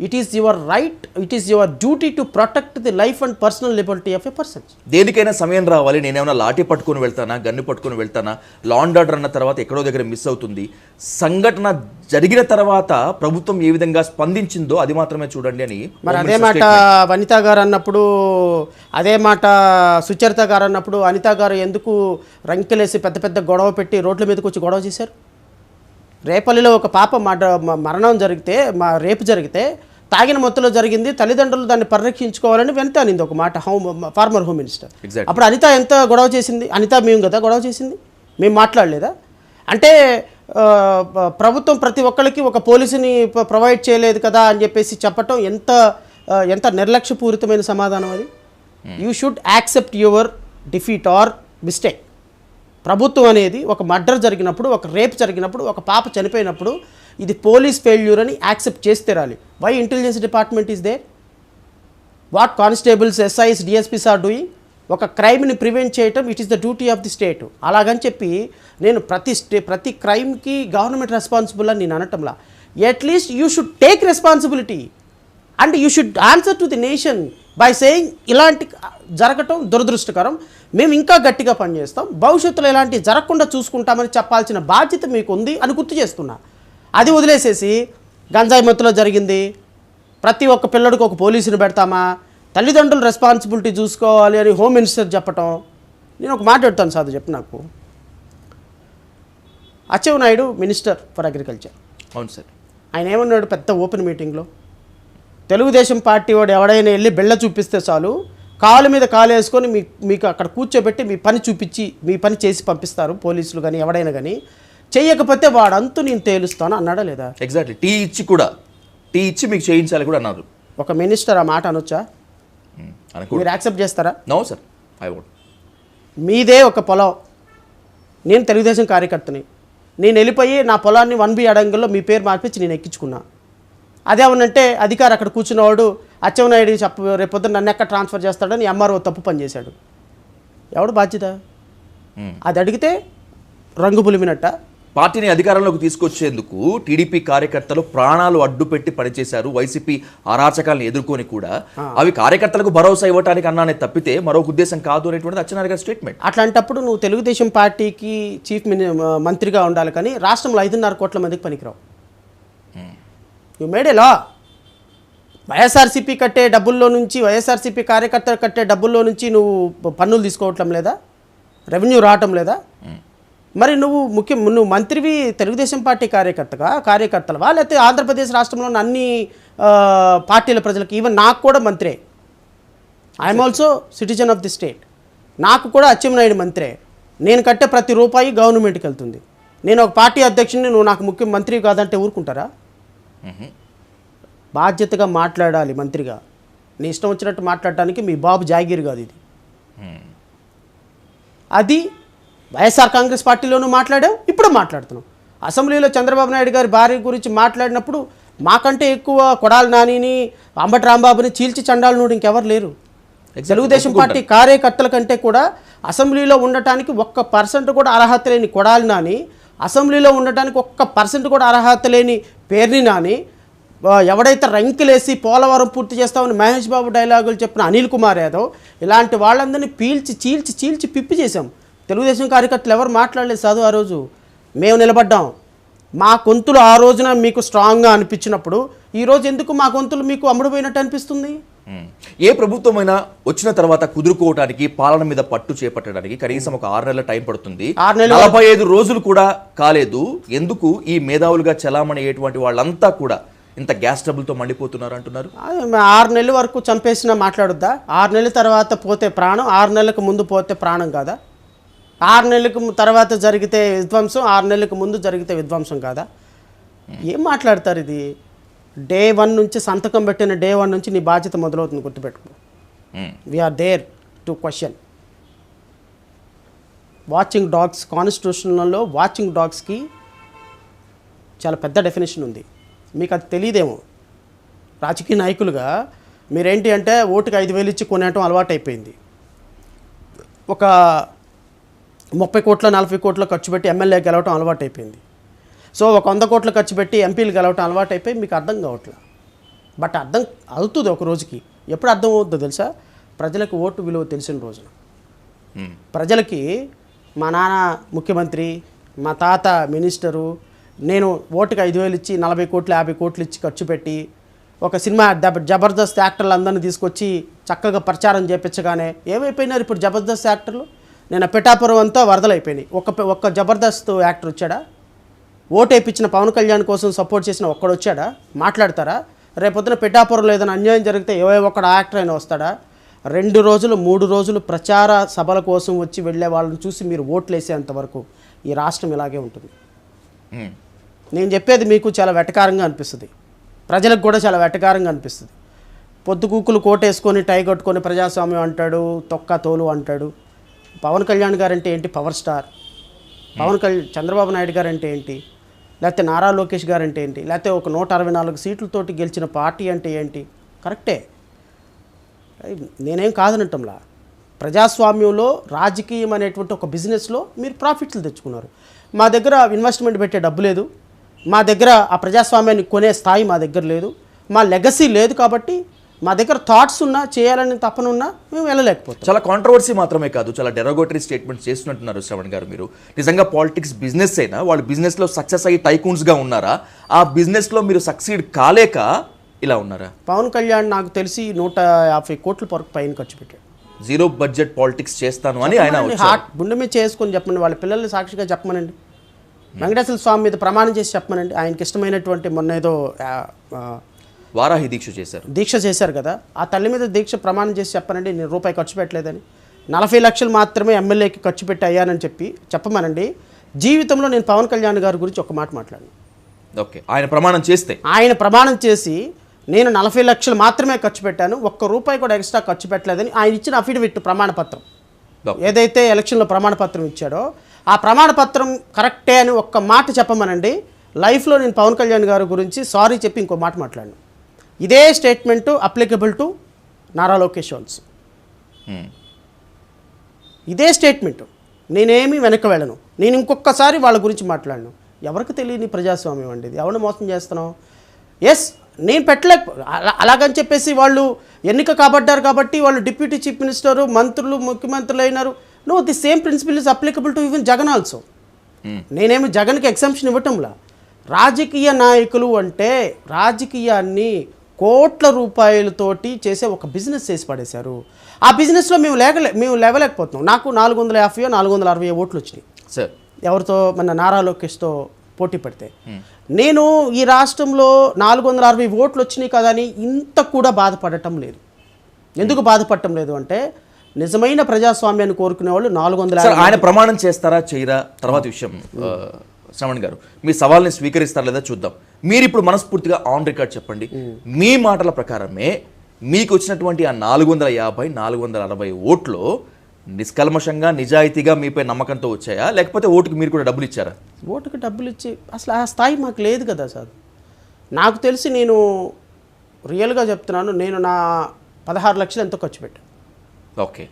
Speaker 2: it is your right, it is your duty to protect the life and personal liberty of a person.
Speaker 1: దేనికైనా సమయం రావాలి. నేనేమైనా లాఠీ పట్టుకొని వెళ్తానా, gun పట్టుకొని వెళ్తానా? Law and order అన్న తర్వాత ఎక్కడో దగ్గర మిస్ అవుతుంది. సంఘటన జరిగిన తర్వాత ప్రభుత్వం ఏ విధంగా స్పందించిందో అది మాత్రమే చూడండి అని.
Speaker 2: మరి అదే మాట వనిత గారు అన్నప్పుడు, అదే మాట సుచరిత గారు అన్నప్పుడు అనిత గారు ఎందుకు రంకెలేసి పెద్ద గొడవ పెట్టి రోడ్ల మీదకి వచ్చి గొడవ చేశారు? రేపల్లిలో ఒక పాప మరణం జరిగితే, రేపు జరిగితే తాగిన మొత్తంలో జరిగింది, తల్లిదండ్రులు దాన్ని పరిరక్షించుకోవాలని వెంట అనింది ఒక మాట ఫార్మర్ హోమ్ మినిస్టర్. అప్పుడు అనిత ఎంత గొడవ చేసింది? అనిత మేము కదా గొడవ చేసింది, మేము మాట్లాడలేదా? అంటే ప్రభుత్వం ప్రతి ఒక్కరికి ఒక పోలీసుని ప్రొవైడ్ చేయలేదు కదా అని చెప్పేసి చెప్పటం ఎంత నిర్లక్ష్యపూరితమైన సమాధానం అది. You should accept your defeat or mistake. ప్రభుత్వం అనేది ఒక మర్డర్ జరిగినప్పుడు, ఒక రేప్ జరిగినప్పుడు, ఒక పాప చనిపోయినప్పుడు ఇది పోలీస్ ఫెయిల్యూర్ అని యాక్సెప్ట్ చేసి తెరాలి. Why intelligence department is there? What constables, SIs, DSPs are doing? ఒక క్రైమ్ని ప్రివెంట్ చేయటం it is the duty of the state. అలాగని చెప్పి నేను ప్రతి క్రైమ్కి గవర్నమెంట్ రెస్పాన్సిబుల్ అని నేను అనటంలా. At least you should take responsibility and you should answer to the nation by saying ఇలాంటి జరగటం దురదృష్టకరం, మేము ఇంకా గట్టిగా పనిచేస్తాం, భవిష్యత్తులో ఇలాంటివి జరగకుండా చూసుకుంటామని చెప్పాల్సిన బాధ్యత మీకు ఉంది అని గుర్తు చేస్తున్నా. అది వదిలేసేసి గంజాయి మత్తులో జరిగింది, ప్రతి ఒక్క పిల్లడికి ఒక పోలీసుని పెడతామా, తల్లిదండ్రులు రెస్పాన్సిబిలిటీ చూసుకోవాలి అని హోమ్ మినిస్టర్ చెప్పటం. నేను ఒక మాట పెడతాను సార్, చెప్పు నాకు. Atchannaidu minister for agriculture.
Speaker 1: అవును సార్.
Speaker 2: ఆయన ఏమన్నాడు పెద్ద ఓపెన్ మీటింగ్లో, తెలుగుదేశం పార్టీ వాడు ఎవడైనా వెళ్ళి బిళ్ళ చూపిస్తే చాలు, కాలు మీద కాలు వేసుకొని మీకు అక్కడ కూర్చోబెట్టి మీ పని చూపించి మీ పని చేసి పంపిస్తారు పోలీసులు కానీ ఎవడైనా కానీ, చెయ్యకపోతే వాడంతు నేను తేలుస్తాను అన్నాడా లేదా?
Speaker 1: ఎగ్జాక్ట్లీ. టీ ఇచ్చి మీకు చేయించాలి కూడా అన్నారు.
Speaker 2: ఒక మినిస్టర్ ఆ మాట అనొచ్చా? మీరు యాక్సెప్ట్ చేస్తారా?
Speaker 1: No sir, I won't.
Speaker 2: మీదే ఒక పొలం, నేను తెలుగుదేశం కార్యకర్తని, నేను వెళ్ళిపోయి నా పొలాన్ని 1B అడంగల్లో మీ పేరు మార్పించి నేను ఎక్కించుకున్నా. అదేమనంటే అధికారి అక్కడ కూర్చున్నవాడు అచ్చెన్నాయుడు రేపొద్దున నన్ను ఎక్కడ ట్రాన్స్ఫర్ చేస్తాడని ఎంఆర్ఓ తప్పు పని చేశాడు. ఎవడు బాధ్యత? అది అడిగితే రంగు పులిమినట్ట.
Speaker 1: పార్టీని అధికారంలోకి తీసుకొచ్చేందుకు టీడీపీ కార్యకర్తలు ప్రాణాలు అడ్డుపెట్టి పనిచేశారు. వైసీపీ అరాచకాలను ఎదుర్కొని కూడా అవి కార్యకర్తలకు భరోసా ఇవ్వడానికి అన్నానే తప్పితే మరొక ఉద్దేశం కాదు అనేటువంటిది అచ్చెన్నాయుడు గారి స్టేట్మెంట్.
Speaker 2: అట్లాంటప్పుడు నువ్వు తెలుగుదేశం పార్టీకి చీఫ్ మంత్రిగా ఉండాలి కానీ రాష్ట్రంలో 5.5 కోట్ల మందికి పనికిరావు. యు మేడ్ ఏ లా. వైఎస్ఆర్సీపీ కట్టే డబ్బుల్లో నుంచి, వైఎస్ఆర్సీపీ కార్యకర్తలు కట్టే డబ్బుల్లో నుంచి నువ్వు పన్నులు తీసుకోవటం లేదా? రెవెన్యూ రావటం లేదా? మరి నువ్వు మంత్రివి తెలుగుదేశం పార్టీ కార్యకర్తలవా లేకపోతే ఆంధ్రప్రదేశ్ రాష్ట్రంలో ఉన్న అన్ని పార్టీల ప్రజలకు? ఈవెన్ నాకు కూడా మంత్రే, I'm also citizen of the state, నాకు కూడా అచ్చెన్నాయుడు మంత్రే. నేను కట్టే ప్రతి రూపాయి గవర్నమెంట్కి వెళ్తుంది. నేను ఒక పార్టీ అధ్యక్షుడిని, నువ్వు నాకు ముఖ్యమంత్రి కాదంటే ఊరుకుంటారా? బాధ్యతగా మాట్లాడాలి మంత్రిగా. నీ ఇష్టం వచ్చినట్టు మాట్లాడటానికి మీ బాబు జాగీర్ కాదు ఇది. అది వైఎస్ఆర్ కాంగ్రెస్ పార్టీలోనూ మాట్లాడాం, ఇప్పుడు మాట్లాడుతున్నాం. అసెంబ్లీలో చంద్రబాబు నాయుడు గారి భార్య గురించి మాట్లాడినప్పుడు మాకంటే ఎక్కువ కొడాలి నానిని, అంబటి రాంబాబుని చీల్చి చండాలనుడు ఇంకెవరు లేరు. తెలుగుదేశం పార్టీ కార్యకర్తల కంటే కూడా అసెంబ్లీలో ఉండటానికి 1% కూడా అర్హత లేని కొడాలి నాని, అసెంబ్లీలో ఉండటానికి 1% కూడా అర్హత లేని పేర్ని నాని, ఎవడైతే రంకెలేసి పోలవరం పూర్తి చేస్తామని మహేష్ బాబు డైలాగులు చెప్పిన అనిల్ కుమార్ యాదవ్, ఇలాంటి వాళ్ళందరినీ చీల్చి పిప్పి చేశాం. తెలుగుదేశం కార్యకర్తలు ఎవరు మాట్లాడలేదు సాధు. ఆ రోజు మేము నిలబడ్డాం. మా గొంతులు ఆ రోజున మీకు స్ట్రాంగ్గా అనిపించినప్పుడు ఈరోజు ఎందుకు మా గొంతులు మీకు అమ్ముడుపోయినట్టు అనిపిస్తుంది?
Speaker 1: ఏ ప్రభుత్వమైనా వచ్చిన తర్వాత కుదురుకోవడానికి, పాలన మీద పట్టు చేపట్టడానికి కనీసం ఒక 6 నెలల టైం పడుతుంది. 45 రోజులు కూడా కాలేదు. ఎందుకు ఈ మేధావులుగా చలామణి అయ్యేటువంటి వాళ్ళంతా కూడా ఇంత గ్యాస్ ట్రబుల్తో మండిపోతున్నారు అంటున్నారు?
Speaker 2: 6 నెలల వరకు చంపేసినా మాట్లాడొద్దా? 6 నెలల తర్వాత పోతే ప్రాణం, 6 నెలలకు ముందు పోతే ప్రాణం కాదా? 6 నెలలకు తర్వాత జరిగితే విధ్వంసం, 6 నెలలకు ముందు జరిగితే విధ్వంసం కాదా? ఏం మాట్లాడతారు ఇది? డే 1 నుంచి, సంతకం పెట్టిన డే 1 నుంచి నీ బాధ్యత మొదలవుతుంది, గుర్తుపెట్టుకో. We are there to question. Watching dogs, కాన్స్టిట్యూషన్లో వాచింగ్ డాగ్స్కి చాలా పెద్ద డెఫినేషన్ ఉంది. మీకు అది తెలియదేమో. రాజకీయ నాయకులుగా మీరేంటి అంటే ఓటుకి 5,000 ఇచ్చి కొనేయటం అలవాటు అయిపోయింది. ఒక 30 కోట్ల 40 కోట్ల ఖర్చు పెట్టి ఎమ్మెల్యే గెలవటం అలవాటు అయిపోయింది. సో ఒక 100 కోట్ల ఖర్చు పెట్టి ఎంపీలు గెలవటం అలవాటు అయిపోయి మీకు అర్థం కావట్లేదు. బట్ అర్థం అవుతుంది ఒక రోజుకి. ఎప్పుడు అర్థం అవుతుందో తెలుసా? ప్రజలకు ఓటు విలువ తెలిసిన రోజున. ప్రజలకి మా నాన్న ముఖ్యమంత్రి, మా తాత మినిస్టరు, నేను ఓటుకి 5,000 ఇచ్చి 40 కోట్లు 50 కోట్లు ఇచ్చి ఖర్చు పెట్టి ఒక సినిమా జబర్దస్త్ యాక్టర్లు అందరినీ తీసుకొచ్చి చక్కగా ప్రచారం చేపించగానే ఏమైపోయినారు ఇప్పుడు జబర్దస్త్ యాక్టర్లు? నేను పిఠాపురం అంతా వరదలైపోయినాయి. ఒక్క జబర్దస్త్ యాక్టర్ వచ్చాడా? ఓటు వేయించిన పవన్ కళ్యాణ్ కోసం సపోర్ట్ చేసిన ఒక్కడు వచ్చాడా? మాట్లాడతారా? రేపొద్దున పిఠాపురంలో ఏదైనా అన్యాయం జరిగితే ఒక్కడు యాక్టర్ అయినా వస్తాడా? 2 రోజులు 3 రోజులు ప్రచార సభల కోసం వచ్చి వెళ్ళే వాళ్ళని చూసి మీరు ఓట్లు వేసేంతవరకు ఈ రాష్ట్రం ఇలాగే ఉంటుంది. నేను చెప్పేది మీకు చాలా వెటకారంగా అనిపిస్తుంది, ప్రజలకు కూడా చాలా వెటకారంగా అనిపిస్తుంది. పొద్దుకూకులు కోటేసుకొని టై కట్టుకొని ప్రజాస్వామ్యం అంటాడు, తొక్క తోలు అంటాడు. పవన్ కళ్యాణ్ గారు అంటే ఏంటి? Power star. చంద్రబాబు నాయుడు గారు అంటే ఏంటి? లేకపోతే నారా లోకేష్ గారు అంటే ఏంటి? లేకపోతే ఒక 164 సీట్లతోటి గెలిచిన పార్టీ అంటే ఏంటి? కరెక్టే, నేనేం కాదనటంలా. ప్రజాస్వామ్యంలో రాజకీయం అనేటువంటి ఒక బిజినెస్లో మీరు ప్రాఫిట్లు తెచ్చుకున్నారు. మా దగ్గర ఇన్వెస్ట్మెంట్ పెట్టే డబ్బు లేదు, మా దగ్గర ఆ ప్రజాస్వామ్యాన్ని కొనే స్థాయి మా దగ్గర లేదు, మా లెగసీ లేదు. కాబట్టి మా దగ్గర థాట్స్ ఉన్నా, చేయాలని తపన ఉన్నా మేము వెళ్ళలేకపోతాం.
Speaker 1: చాలా కాంట్రవర్సీ మాత్రమే కాదు, చాలా డెరోగేటరీ స్టేట్మెంట్స్ చేస్తున్నట్టున్నారు శ్రవణ్ గారు. మీరు నిజంగా పాలిటిక్స్ బిజినెస్ అయినా వాళ్ళు బిజినెస్లో సక్సెస్ అయ్యి టైకూన్స్గా ఉన్నారా? ఆ బిజినెస్లో మీరు సక్సీడ్ కాలేక ఇలా ఉన్నారా?
Speaker 2: పవన్ కళ్యాణ్ నాకు తెలిసి 150 కోట్ల పైన ఖర్చు పెట్టాడు.
Speaker 1: జీరో బడ్జెట్ పాలిటిక్స్ చేస్తాను అని ఆయన
Speaker 2: హార్ట్ గుండె మీద చేసుకొని చెప్పండి, వాళ్ళ పిల్లల్ని సాక్షిగా చెప్పమనండి, వెంకటేశ్వర స్వామి మీద ప్రమాణం చేసి చెప్పమనండి. ఆయనకి ఇష్టమైనటువంటి మొన్న ఏదో
Speaker 1: వారాహి దీక్ష
Speaker 2: చేశారు కదా, ఆ తల్లి మీద దీక్ష ప్రమాణం చేసి చెప్పనండి, నేను రూపాయి ఖర్చు పెట్టలేదని. 40 లక్షలు మాత్రమే ఎమ్మెల్యేకి ఖర్చు పెట్టి అయ్యానని చెప్పమనండి. జీవితంలో నేను పవన్ కళ్యాణ్ గారి గురించి ఒక మాట మాట్లాడాను.
Speaker 1: ఓకే, ఆయన ప్రమాణం చేసి
Speaker 2: నేను 40 లక్షలు మాత్రమే ఖర్చు పెట్టాను, 1 రూపాయి కూడా ఎక్స్ట్రా ఖర్చు పెట్టలేదని ఆయన ఇచ్చిన అఫిడవిట్ ప్రమాణపత్రం ఏదైతే ఎలక్షన్లో ప్రమాణపత్రం ఇచ్చాడో ఆ ప్రమాణపత్రం కరెక్టే అని ఒక్క మాట చెప్పమనండి. లైఫ్లో నేను పవన్ కళ్యాణ్ గారి గురించి సారీ చెప్పి ఇంకో మాట మాట్లాడాను. ఇదే statement applicable to Nara Lokesh also. ఇదే స్టేట్మెంటు, నేనేమి వెనక్కి వెళ్ళను, నేను ఇంకొకసారి వాళ్ళ గురించి మాట్లాడను. ఎవరికి తెలియని ప్రజాస్వామ్యం అండి ఇది, ఎవరిని మోసం చేస్తున్నావు? ఎస్, నేను అలాగని చెప్పేసి వాళ్ళు ఎన్నిక కాబడ్డారు కాబట్టి వాళ్ళు డిప్యూటీ చీఫ్ మినిస్టరు, మంత్రులు, ముఖ్యమంత్రులు అయినారు. No, the same principle is applicable to even Jagan also. నేనేమి జగన్కి ఎగ్జంప్షన్ ఇవ్వటంలా. రాజకీయ నాయకులు అంటే రాజకీయాన్ని కోట్ల రూపాయలతోటి చేసే ఒక బిజినెస్ చేసి పడేశారు. ఆ బిజినెస్లో మేము లేవలేకపోతున్నాం. నాకు 450 460 ఓట్లు వచ్చినాయి
Speaker 1: సార్,
Speaker 2: ఎవరితో? మన నారా లోకేష్తో పోటీ పడితే. నేను ఈ రాష్ట్రంలో 460 ఓట్లు వచ్చినాయి కదా అని ఇంత కూడా బాధపడటం లేదు. ఎందుకు బాధపడటం లేదు అంటే నిజమైన ప్రజాస్వామ్యాన్ని కోరుకునే వాళ్ళు 450
Speaker 1: సార్ ఆయన ప్రమాణం చేస్తారా చేయరా తర్వాత విషయం. శ్రవణ్ గారు మీ సవాల్ని స్వీకరిస్తారా లేదా చూద్దాం. మీరు ఇప్పుడు మనస్ఫూర్తిగా ఆన్ రికార్డ్ చెప్పండి, మీ మాటల ప్రకారమే మీకు వచ్చినటువంటి ఆ 450 460 ఓట్లు నిష్కల్మషంగా నిజాయితీగా మీపై నమ్మకంతో వచ్చాయా, లేకపోతే ఓటుకి మీరు కూడా డబ్బులు ఇచ్చారా?
Speaker 2: ఓటుకి డబ్బులు ఇచ్చి అసలు ఆ స్థాయి మాకు లేదు కదా సార్. నాకు తెలిసి నేను రియల్గా చెప్తున్నాను, నేను నా 16 లక్షలు ఎంతో ఖర్చు పెట్టాను.
Speaker 1: ఓకే,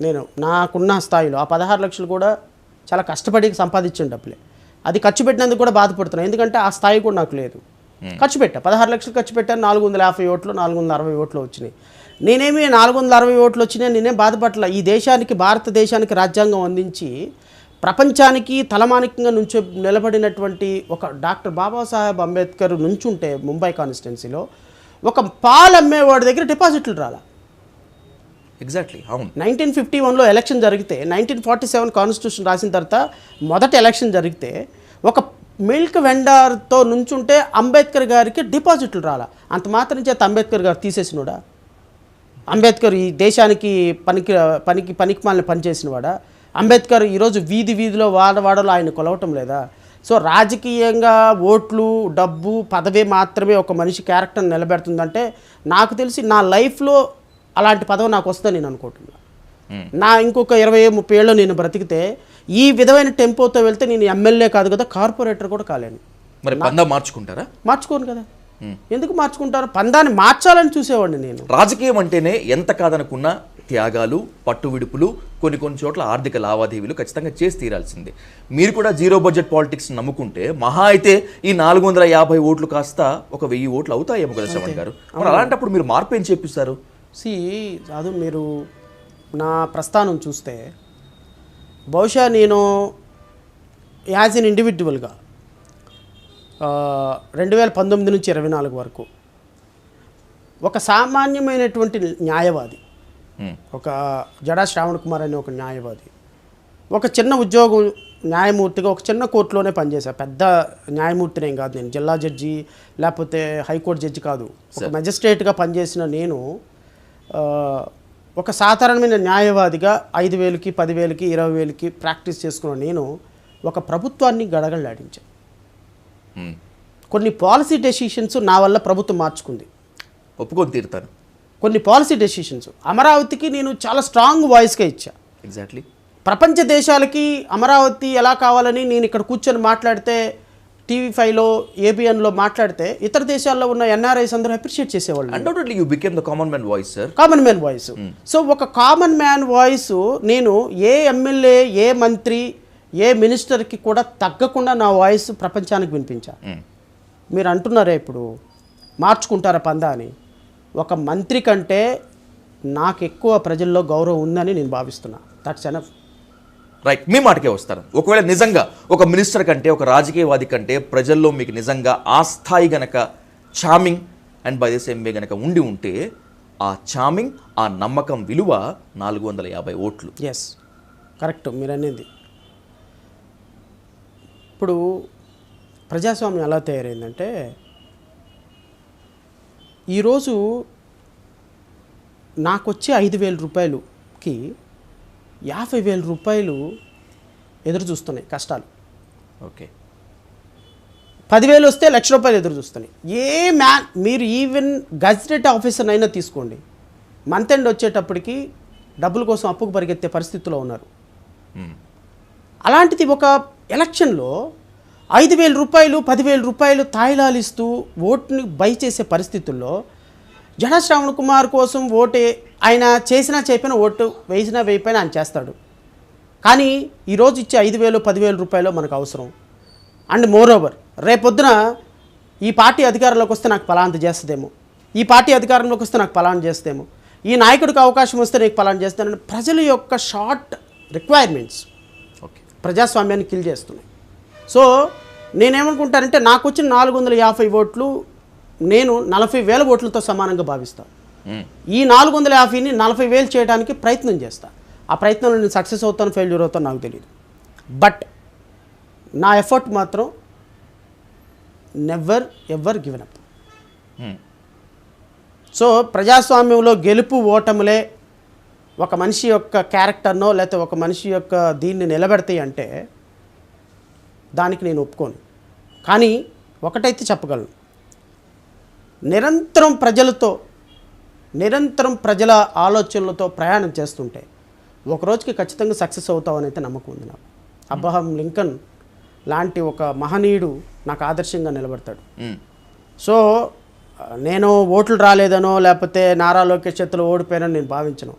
Speaker 2: నేను నాకున్న స్థాయిలో ఆ 16 లక్షలు కూడా చాలా కష్టపడి సంపాదించిన డబ్బులే. అది ఖర్చు పెట్టినందుకు కూడా బాధపడుతున్నాను, ఎందుకంటే ఆ స్థాయి కూడా నాకు లేదు. ఖర్చు పెట్టా, 16 లక్షలు ఖర్చు పెట్టాను, 450 ఓట్లు 460 ఓట్లు వచ్చినాయి. నేనేమి 460 ఓట్లు వచ్చినాయి నేనేం బాధపడలే. ఈ దేశానికి, భారతదేశానికి రాజ్యాంగం అందించి ప్రపంచానికి తలమానికంగా నిలబడినటువంటి ఒక డాక్టర్ బాబాసాహెబ్ అంబేద్కర్ నుంచుంటే ముంబై కాన్స్టిట్యున్సీలో ఒక పాలు అమ్మేవాడి దగ్గర డిపాజిట్లు రాలా.
Speaker 1: ఎగ్జాక్ట్లీ అవును.
Speaker 2: 1951లో ఎలక్షన్ జరిగితే 1947 కాన్స్టిట్యూషన్ రాసిన తర్వాత మొదటి ఎలక్షన్ జరిగితే ఒక మిల్క్ వెండర్తో నుంచుంటే అంబేద్కర్ గారికి డిపాజిట్లు రాలా. అంత మాత్రం చేత అంబేద్కర్ గారు తీసేసినోడా? అంబేద్కర్ ఈ దేశానికి పనికిమాలిన పనిచేసినవాడా? అంబేద్కర్ ఈరోజు వీధిలో వాడవాడలో ఆయన కొలవటం లేదా? సో రాజకీయంగా ఓట్లు, డబ్బు, పదవి మాత్రమే ఒక మనిషి క్యారెక్టర్ని నిలబెడుతుందంటే నాకు తెలిసి నా లైఫ్లో అలాంటి పదవి నాకు వస్తుందని నేను అనుకుంటున్నా. నా ఇంకొక 20-30 ఏళ్ళు నేను బ్రతికితే ఈ విధమైన టెంపోతో వెళ్తే నేను ఎమ్మెల్యే కాదు కదా, కార్పొరేటర్ కూడా కాలేను.
Speaker 1: మరి పందా మార్చుకుంటారా?
Speaker 2: మార్చుకోను కదా. ఎందుకు మార్చుకుంటారు? పందాన్ని మార్చాలని చూసేవాడిని నేను.
Speaker 1: రాజకీయం అంటేనే ఎంత కాదనుకున్నా త్యాగాలు, పట్టు విడుపులు, కొన్ని చోట్ల ఆర్థిక లావాదేవీలు ఖచ్చితంగా చేసి తీరాల్సిందే. మీరు కూడా జీరో బడ్జెట్ పాలిటిక్స్ నమ్ముకుంటే మహా అయితే ఈ 450 ఓట్లు కాస్త ఒక 1000 ఓట్లు అవుతాయేమో కదా శ్రవణ్ గారు. మరి అలాంటప్పుడు మీరు మార్పు ఏం చేపిస్తారు?
Speaker 2: అది మీరు నా ప్రస్థానం చూస్తే బహుశా నేను యాజ్ ఎన్ ఇండివిజువల్గా 2019 నుంచి 24 వరకు ఒక సామాన్యమైనటువంటి న్యాయవాది, ఒక జడా శ్రావణ్ కుమార్ అనే ఒక న్యాయవాది, ఒక చిన్న ఉద్యోగం న్యాయమూర్తిగా ఒక చిన్న కోర్టులోనే పనిచేశా. పెద్ద న్యాయమూర్తినేం కాదు నేను, జిల్లా జడ్జి లేకపోతే హైకోర్టు జడ్జి కాదు, ఒక మెజిస్ట్రేట్గా పనిచేసిన నేను ఒక సాధారణమైన న్యాయవాదిగా 5,000కి 10,000కి 20,000కి ప్రాక్టీస్ చేసుకున్న నేను ఒక ప్రభుత్వాన్ని గడగడలాడించాను. కొన్ని పాలసీ డెసిషన్స్ నా వల్ల ప్రభుత్వం మార్చుకుంది,
Speaker 1: ఒప్పుకొని తీరుతాను.
Speaker 2: కొన్ని పాలసీ డెసిషన్స్ అమరావతికి నేను చాలా స్ట్రాంగ్ వాయిస్గా ఇచ్చా.
Speaker 1: ఎగ్జాక్ట్లీ.
Speaker 2: ప్రపంచ దేశాలకి అమరావతి ఎలా కావాలని నేను ఇక్కడ కూర్చొని మాట్లాడితే, TV5లో ABNలో మాట్లాడితే ఇతర దేశాల్లో ఉన్న NRIs అందరూ అప్రిషియేట్ చేసేవాళ్ళు.
Speaker 1: Undoubtedly you became the common man voice, sir.
Speaker 2: Common man voice. So ఒక కామన్ మ్యాన్ వాయిస్ నేను ఏ ఎమ్మెల్యే, ఏ మంత్రి, ఏ మినిస్టర్కి కూడా తగ్గకుండా నా వాయిస్ ప్రపంచానికి వినిపించా. మీరు అంటున్నారే ఇప్పుడు మార్చుకుంటారా పందా అని. ఒక మంత్రి కంటే నాకు ఎక్కువ ప్రజల్లో గౌరవం ఉందని నేను భావిస్తున్నా. That's enough.
Speaker 1: రైట్, మీ మాటకే వస్తాను. ఒకవేళ నిజంగా ఒక మినిస్టర్ కంటే, ఒక రాజకీయవాది కంటే ప్రజల్లో మీకు నిజంగా ఆ స్థాయి గనక charming and by the same way గనక ఉంటే ఆ చామింగ్, ఆ నమ్మకం విలువ 450 ఓట్లు.
Speaker 2: ఎస్, కరెక్ట్ మీరు అనేది. ఇప్పుడు ప్రజాస్వామ్యం ఎలా తయారైందంటే, ఈరోజు నాకు వచ్చే 5,000 రూపాయలుకి 50,000 రూపాయలు ఎదురు చూస్తున్నాయి కష్టాలు.
Speaker 1: ఓకే,
Speaker 2: 10,000 వస్తే 1,00,000 రూపాయలు ఎదురు చూస్తున్నాయి. మీరు ఈవెన్ గజెట్ ఆఫీసర్ అయినా తీసుకోండి, మంత్ ఎండ్ వచ్చేటప్పటికి డబ్బుల కోసం అప్పుకు పరిగెత్తే పరిస్థితిలో ఉన్నారు. అలాంటిది ఒక ఎలక్షన్లో 5,000 రూపాయలు 10,000 రూపాయలు తాయిలాలిస్తూ ఓటుని బై చేసే పరిస్థితుల్లో జడా శ్రావణ్ కుమార్ కోసం ఆయన చేసినా చేయకపోయినా ఓటు వేసినా వేయపోయినా ఆయన చేస్తాడు. కానీ ఈరోజు ఇచ్చే 5,000 10,000 రూపాయలు మనకు అవసరం. అండ్ మోర్ ఓవర్ రేపొద్దున ఈ పార్టీ అధికారంలోకి వస్తే నాకు పలాంత చేస్తుందేమో, ఈ పార్టీ అధికారంలోకి వస్తే నాకు పలాంటి చేస్తేమో, ఈ నాయకుడికి అవకాశం వస్తే నీకు పలాంటి చేస్తానని ప్రజల యొక్క షార్ట్ రిక్వైర్మెంట్స్ ప్రజాస్వామ్యాన్ని కిల్ చేస్తున్నాయి. సో నేనేమనుకుంటానంటే నాకు వచ్చిన 450 ఓట్లు నేను 40,000 ఓట్లతో సమానంగా భావిస్తాను. ఈ 450ని 40,000 చేయడానికి ప్రయత్నం చేస్తాను. ఆ ప్రయత్నంలో నేను సక్సెస్ అవుతాను, ఫెయిల్యూర్ అవుతాను నాకు తెలియదు. బట్ నా ఎఫర్ట్ మాత్రం never ever given up. So ప్రజాస్వామ్యంలో గెలుపు ఓటములే ఒక మనిషి యొక్క క్యారెక్టర్నో లేకపోతే ఒక మనిషి యొక్క దీన్ని నిలబెడతాయి అంటే దానికి నేను ఒప్పుకోను. కానీ ఒకటైతే చెప్పగలను, నిరంతరం ప్రజల ఆలోచనలతో ప్రయాణం చేస్తుంటే ఒక రోజుకి ఖచ్చితంగా సక్సెస్ అవుతామని అయితే నమ్మకం ఉంది నాకు. అబ్రహాం లింకన్ లాంటి ఒక మహనీయుడు నాకు ఆదర్శంగా నిలబడతాడు. సో నేను ఓట్లు రాలేదనో లేకపోతే నారా లోకేష్ చేతిలో ఓడిపోయానని నేను భావించను.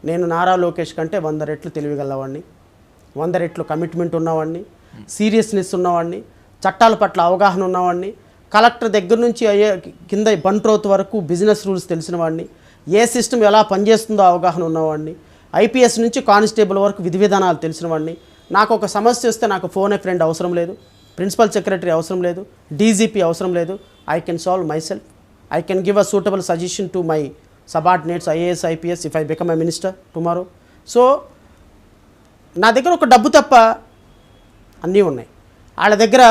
Speaker 2: నేను నారా లోకేష్ కంటే 100 రెట్లు తెలివిగలవాడిని, 100 రెట్లు కమిట్మెంట్ ఉన్నవాడిని, సీరియస్నెస్ ఉన్నవాడిని, చట్టాల పట్ల అవగాహన ఉన్నవాడిని, కలెక్టర్ దగ్గర నుంచి కింద బంట్రోత్ వరకు బిజినెస్ రూల్స్ తెలిసిన వాడిని, ఏ సిస్టమ్ ఎలా పనిచేస్తుందో అవగాహన ఉన్నవాడిని, ఐపీఎస్ నుంచి కానిస్టేబుల్ వరకు విధి విధానాలు తెలిసిన వాడిని. నాకు ఒక సమస్య వస్తే నాకు ఫోన్ ఏ ఫ్రెండ్ అవసరం లేదు, ప్రిన్సిపల్ సెక్రటరీ అవసరం లేదు, డీజీపీ అవసరం లేదు. I can solve my self. I can give a suitable suggestion to my subordinates, IAS, IPS, if I become a minister tomorrow. So, నా దగ్గర ఒక డబ్బు తప్ప అన్నీ ఉన్నాయి, వాళ్ళ దగ్గర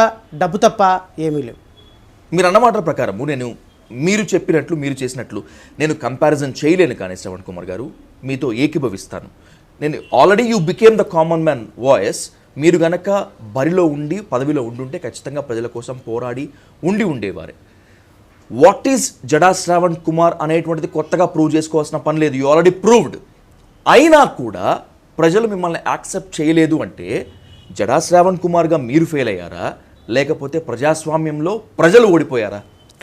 Speaker 2: డబ్బు తప్ప ఏమీ లేవు.
Speaker 1: మీరు అన్నమాట ప్రకారము మీరు చెప్పినట్లు మీరు చేసినట్లు నేను కంపారిజన్ చేయలేను. కానీ శ్రవణ్ కుమార్ గారు మీతో ఏకీభవిస్తాను. నేను already you became the common man voice. మీరు గనక బరిలో ఉండి పదవిలో ఉండుంటే ఖచ్చితంగా ప్రజల కోసం పోరాడి ఉండేవారే. వాట్ ఈజ్ జడా శ్రావణ్ కుమార్ అనేటువంటిది కొత్తగా ప్రూవ్ చేసుకోవాల్సిన పని లేదు. You already proved. అయినా కూడా ప్రజలు మిమ్మల్ని యాక్సెప్ట్ చేయలేదు అంటే జడా శ్రావణ్ కుమార్గా మీరు ఫెయిల్ అయ్యారా, లేకపోతే ప్రజాస్వామ్యంలో ప్రజలు ఓడిపోయారా?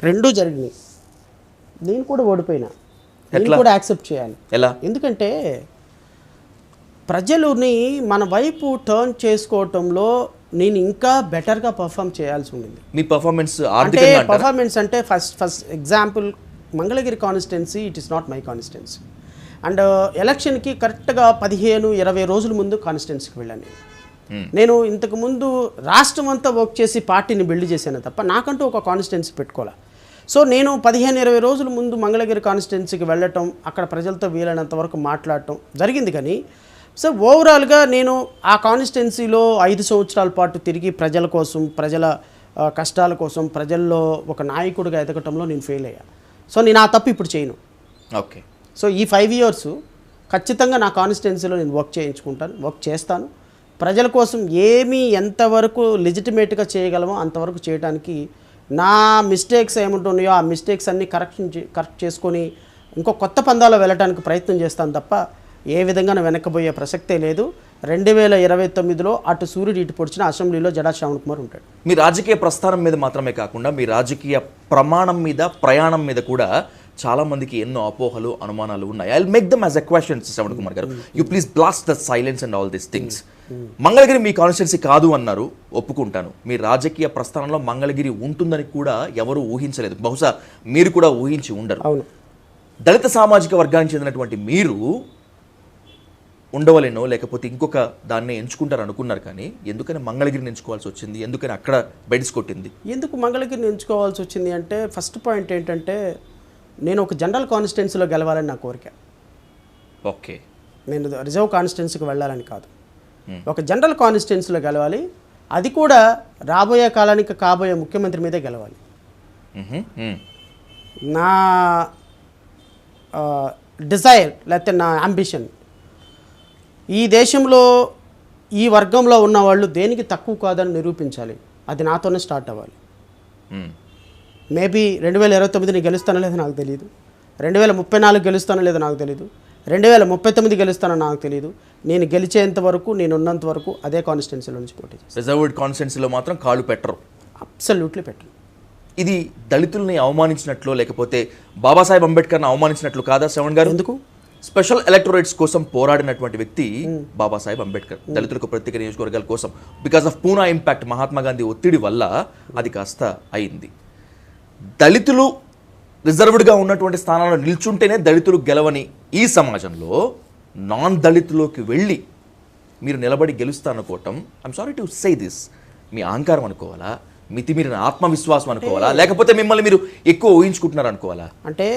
Speaker 2: రెండూ జరిగినాయి. నేను కూడా ఓడిపోయినా, నేను కూడా యాక్సెప్ట్ చేయాలి.
Speaker 1: ఎలా?
Speaker 2: ఎందుకంటే ప్రజలని మన వైపు టర్న్ చేసుకోవటంలో నేను ఇంకా బెటర్గా పర్ఫామ్ చేయాల్సి ఉండింది.
Speaker 1: మీ పర్ఫార్మెన్స్
Speaker 2: అంటే first example, Mangalagiri constituency it is not my constituency. And ఎలక్షన్కి కరెక్ట్గా 15-20 రోజుల ముందు కాన్స్టిట్యున్సీకి వెళ్ళాను. నేను ఇంతకుముందు రాష్ట్రం అంతా వర్క్ చేసి పార్టీని బిల్డ్ చేశాను తప్ప నాకంటూ ఒక కాన్స్టిట్యున్సీ పెట్టుకోవాలి. సో నేను 15-20 రోజుల ముందు మంగళగిరి కాన్స్టిట్యున్సీకి వెళ్ళటం, అక్కడ ప్రజలతో వీలైనంత వరకు మాట్లాడటం జరిగింది. కానీ సో ఓవరాల్గా నేను ఆ కాన్స్టిట్యున్సీలో 5 సంవత్సరాల పాటు తిరిగి ప్రజల కోసం, ప్రజల కష్టాల కోసం, ప్రజల్లో ఒక నాయకుడిగా ఎదగటంలో నేను ఫెయిల్ అయ్యా. సో నేను ఆ తప్పు ఇప్పుడు చేయను.
Speaker 1: ఓకే.
Speaker 2: సో ఈ 5 ఇయర్స్ ఖచ్చితంగా నా కాన్స్టిట్యున్సీలో నేను వర్క్ చేస్తాను. ప్రజల కోసం ఎంతవరకు లెజిటిమేట్గా చేయగలమో అంతవరకు చేయడానికి నా మిస్టేక్స్ ఏముంటున్నాయో ఆ మిస్టేక్స్ అన్నీ కరెక్ట్ చేసుకొని ఇంకో కొత్త పందాలో వెళ్ళడానికి ప్రయత్నం చేస్తాను తప్ప ఏ విధంగా వెనక్కిపోయే ప్రసక్తే లేదు. 2029లో అటు సూర్యుడు ఇటు పొడిచిన అసెంబ్లీలో జడా శ్రావణ్ కుమార్ ఉంటాడు.
Speaker 1: మీ రాజకీయ ప్రస్థానం మీద మాత్రమే కాకుండా మీ రాజకీయ ప్రమాణం మీద, ప్రయాణం మీద కూడా చాలా మందికి ఎన్నో అపోహలు, అనుమానాలు ఉన్నాయి. I will make them as a questions. Shravan Kumar garu, you please blast the silence and all these things. Mangalagiri మీ కాన్స్టిట్యున్సీ కాదు అన్నారు, ఒప్పుకుంటాను. మీ రాజకీయ ప్రస్థానంలో మంగళగిరి ఉంటుందని కూడా ఎవరు ఊహించలేదు. బహుశా మీరు కూడా ఊహించి ఉండరు.
Speaker 2: అవును.
Speaker 1: దళిత సామాజిక వర్గానికి చెందినటువంటి మీరు ఉండవలేనో లేకపోతే ఇంకొక దాన్ని ఎంచుకుంటారు అనుకున్నారు. కానీ ఎందుకని మంగళగిరిని ఎంచుకోవాల్సి వచ్చింది? ఎందుకని అక్కడ బెడ్స్ కొట్టింది?
Speaker 2: ఎందుకు మంగళగిరిని ఎంచుకోవాల్సి వచ్చింది అంటే ఫస్ట్ పాయింట్ ఏంటంటే నేను ఒక జనరల్ కాన్స్టిట్యున్సీలో గెలవాలని నా కోరిక.
Speaker 1: ఓకే.
Speaker 2: నేను రిజర్వ్ కాన్స్టిట్యున్సీకి వెళ్ళాలని కాదు, ఒక జనరల్ కాన్స్టిట్యున్సీలో గెలవాలి. అది కూడా రాబోయే కాలానికి కాబోయే ముఖ్యమంత్రి మీదే గెలవాలి. నా డిజైర్ లేకపోతే నా అంబిషన్, ఈ దేశంలో ఈ వర్గంలో ఉన్నవాళ్ళు దేనికి తక్కువ కాదని నిరూపించాలి. అది నాతోనే స్టార్ట్ అవ్వాలి. మేబీ 2029 గెలుస్తానో లేదో నాకు తెలియదు, 2034 గెలుస్తానో లేదో నాకు తెలియదు, 2039 గెలుస్తానో నాకు తెలియదు. నేను గెలిచేంత వరకు, నేను ఉన్నంత వరకు అదే కాన్స్టిట్యున్సీలో నుంచి పోటీ చేస్తాను.
Speaker 1: రిజర్వ్డ్ కాన్స్టిట్యున్సీలో మాత్రం కాళ్ళు పెట్టరు.
Speaker 2: అబ్సల్యూట్లీ పెట్టరు.
Speaker 1: ఇది దళితుల్ని అవమానించినట్లు లేకపోతే బాబాసాహెబ్ అంబేద్కర్ని అవమానించినట్లు కాదా శ్రవణ్ గారు?
Speaker 2: ఎందుకు?
Speaker 1: స్పెషల్ ఎలక్టోరేట్స్ కోసం పోరాడినటువంటి వ్యక్తి బాబాసాహెబ్ అంబేద్కర్. దళితులకు ప్రత్యేక నియోజకవర్గాల కోసం because of Poona impact, Mahatma Gandhi ఒత్తిడి వల్ల అది కాస్త అయింది. దళితులు రిజర్వ్డ్గా ఉన్నటువంటి స్థానాల్లో నిల్చుంటేనే దళితులు గెలవని ఈ సమాజంలో నాన్ దళితులోకి వెళ్ళి మీరు నిలబడి గెలుస్తారనుకోవటం, I'm sorry to say this, మీ అహంకారం అనుకోవాలా, మితిమీరిన ఆత్మవిశ్వాసం అనుకోవాలా, లేకపోతే మిమ్మల్ని మీరు ఎక్కువ ఊహించుకుంటున్నారు అనుకోవాలా?
Speaker 2: అంటే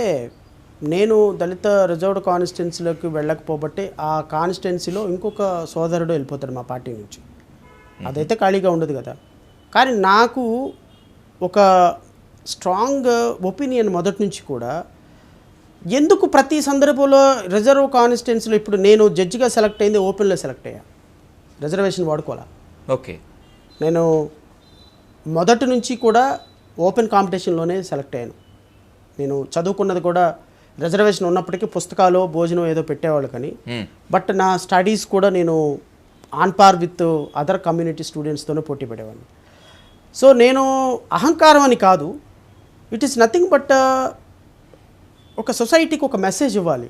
Speaker 2: నేను దళిత రిజర్వ్డ్ కాన్స్టిట్యున్సీలోకి వెళ్ళకపోబట్టి ఆ కాన్స్టిట్యున్సీలో ఇంకొక సోదరుడు వెళ్ళిపోతాడు మా పార్టీ నుంచి. అదైతే ఖాళీగా ఉండదు కదా. కానీ నాకు ఒక స్ట్రాంగ్ ఒపీనియన్ మొదటి నుంచి కూడా ఎందుకు ప్రతి సందర్భంలో రిజర్వ్ కాన్స్టిట్యున్సీలో ఇప్పుడు నేను జడ్జిగా సెలెక్ట్ అయింది ఓపెన్లో సెలెక్ట్ అయ్యా, రిజర్వేషన్ వాడుకోవాలా.
Speaker 1: ఓకే,
Speaker 2: నేను మొదటి నుంచి కూడా ఓపెన్ కాంపిటీషన్లోనే సెలెక్ట్ అయ్యాను. నేను చదువుకున్నది కూడా రిజర్వేషన్ ఉన్నప్పటికీ పుస్తకాలు భోజనం ఏదో పెట్టేవాళ్ళు కానీ, బట్ నా స్టడీస్ కూడా నేను on par with other community స్టూడెంట్స్తోనే పోటీ పడేవాడిని. సో నేను అహంకారం అని కాదు, ఇట్ ఈస్ నథింగ్ బట్ ఒక సొసైటీకి ఒక మెసేజ్ ఇవ్వాలి.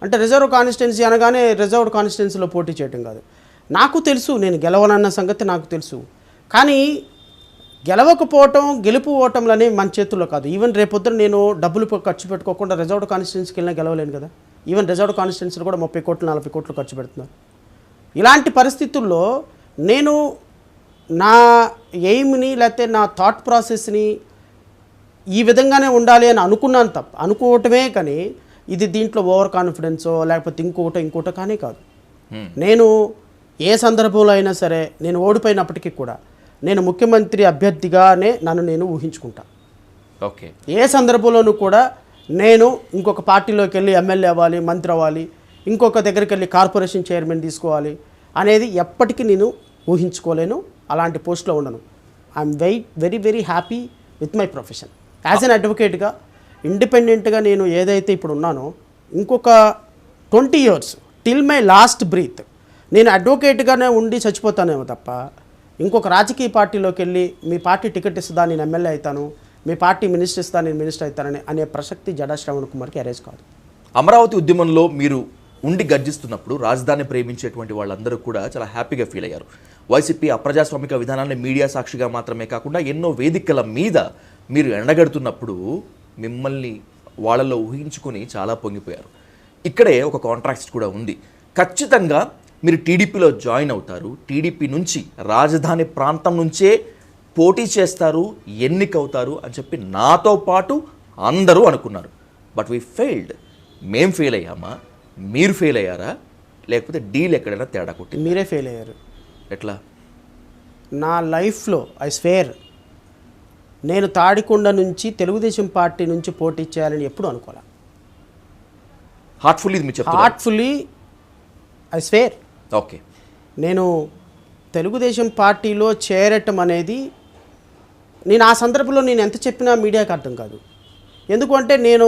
Speaker 2: అంటే రిజర్వ్ కాన్స్టిట్యున్సీ అనగానే రిజర్వ్డ్ కాన్స్టిట్యున్సీలో పోటీ చేయడం కాదు. నాకు తెలుసు నేను గెలవనన్న సంగతి నాకు తెలుసు, కానీ గెలవకపోవటం గెలుపు ఓటంలు అనేవి మన చేతుల్లో కాదు. ఈవెన్ రేపొద్దున నేను డబ్బులు ఖర్చు పెట్టుకోకుండా రిజర్వ్డ్ కాన్స్టిట్యున్సీకి వెళ్ళినా గెలవలేను కదా. ఈవెన్ రిజర్వ్డ్ కాన్స్టిట్యున్సీలో కూడా 30 కోట్లు 40 కోట్లు ఖర్చు పెడుతున్నారు. ఇలాంటి పరిస్థితుల్లో నేను నా ఎయిమ్ని లేకపోతే నా థాట్ ప్రాసెస్ని ఈ విధంగానే ఉండాలి అని అనుకున్నాను తప్ప అనుకోవటమే, కానీ ఇది దీంట్లో ఓవర్ కాన్ఫిడెన్సో లేకపోతే ఇంకోటో కానీ కాదు. నేను ఏ సందర్భంలో అయినా సరే నేను ఓడిపోయినప్పటికీ కూడా నేను ముఖ్యమంత్రి అభ్యర్థిగానే నన్ను నేను ఊహించుకుంటా.
Speaker 1: ఓకే,
Speaker 2: ఏ సందర్భంలోనూ కూడా నేను ఇంకొక పార్టీలోకి వెళ్ళి ఎమ్మెల్యే అవ్వాలి, మంత్రి అవ్వాలి, ఇంకొక దగ్గరికి వెళ్ళి కార్పొరేషన్ చైర్మన్ తీసుకోవాలి అనేది ఎప్పటికీ నేను ఊహించుకోలేను. అలాంటి పోస్ట్లో ఉండను. I'm very very happy with my profession as an అడ్వకేట్గా. ఇండిపెండెంట్గా నేను ఏదైతే ఇప్పుడు ఉన్నానో ఇంకొక 20 years till my last breath నేను అడ్వకేట్గానే ఉండి చచ్చిపోతానేమో తప్ప ఇంకొక రాజకీయ పార్టీలోకి వెళ్ళి మీ పార్టీ టికెట్ ఇస్తుందా నేను ఎమ్మెల్యే అవుతాను, మీ పార్టీ మినిస్టర్ ఇస్తా నేను మినిస్టర్ అవుతానని అనే ప్రసక్తి జడా శ్రవణ్ కుమార్కి అరేజ్ కాదు.
Speaker 1: అమరావతి ఉద్యమంలో మీరు ఉండి గర్జిస్తున్నప్పుడు రాజధాని ప్రేమించేటువంటి వాళ్ళందరూ కూడా చాలా హ్యాపీగా ఫీల్ అయ్యారు. వైసీపీ అప్రజాస్వామిక విధానాన్ని మీడియా సాక్షిగా మాత్రమే కాకుండా ఎన్నో వేదికల మీద మీరు ఎండగడుతున్నప్పుడు మిమ్మల్ని వాళ్ళలో ఊహించుకొని చాలా పొంగిపోయారు. ఇక్కడే ఒక కాంట్రాక్ట్ కూడా ఉంది. ఖచ్చితంగా మీరు టీడీపీలో జాయిన్ అవుతారు, టీడీపీ నుంచి రాజధాని ప్రాంతం నుంచే పోటీ చేస్తారు, ఎన్నికవుతారు అని చెప్పి నాతో పాటు అందరూ అనుకున్నారు. But we failed. మేం ఫెయిల్ అయ్యామా, మీరు ఫెయిల్ అయ్యారా, లేకపోతే డీల్ ఎక్కడైనా తేడా కొట్టి?
Speaker 2: మీరే ఫెయిల్ అయ్యారు.
Speaker 1: ఎట్లా?
Speaker 2: నా లైఫ్లో ఐ స్వేర్ నేను తాడికొండ నుంచి తెలుగుదేశం పార్టీ నుంచి పోటీ చేయాలని ఎప్పుడు అనుకోలే.
Speaker 1: హార్ట్ఫుల్లీ మీరు చెప్తారు?
Speaker 2: Heartfully I swear.
Speaker 1: ఓకే,
Speaker 2: నేను తెలుగుదేశం పార్టీలో చేరటం అనేది నేను ఆ సందర్భంలో నేను ఎంత చెప్పినా మీడియాకి అర్థం కాదు. ఎందుకంటే నేను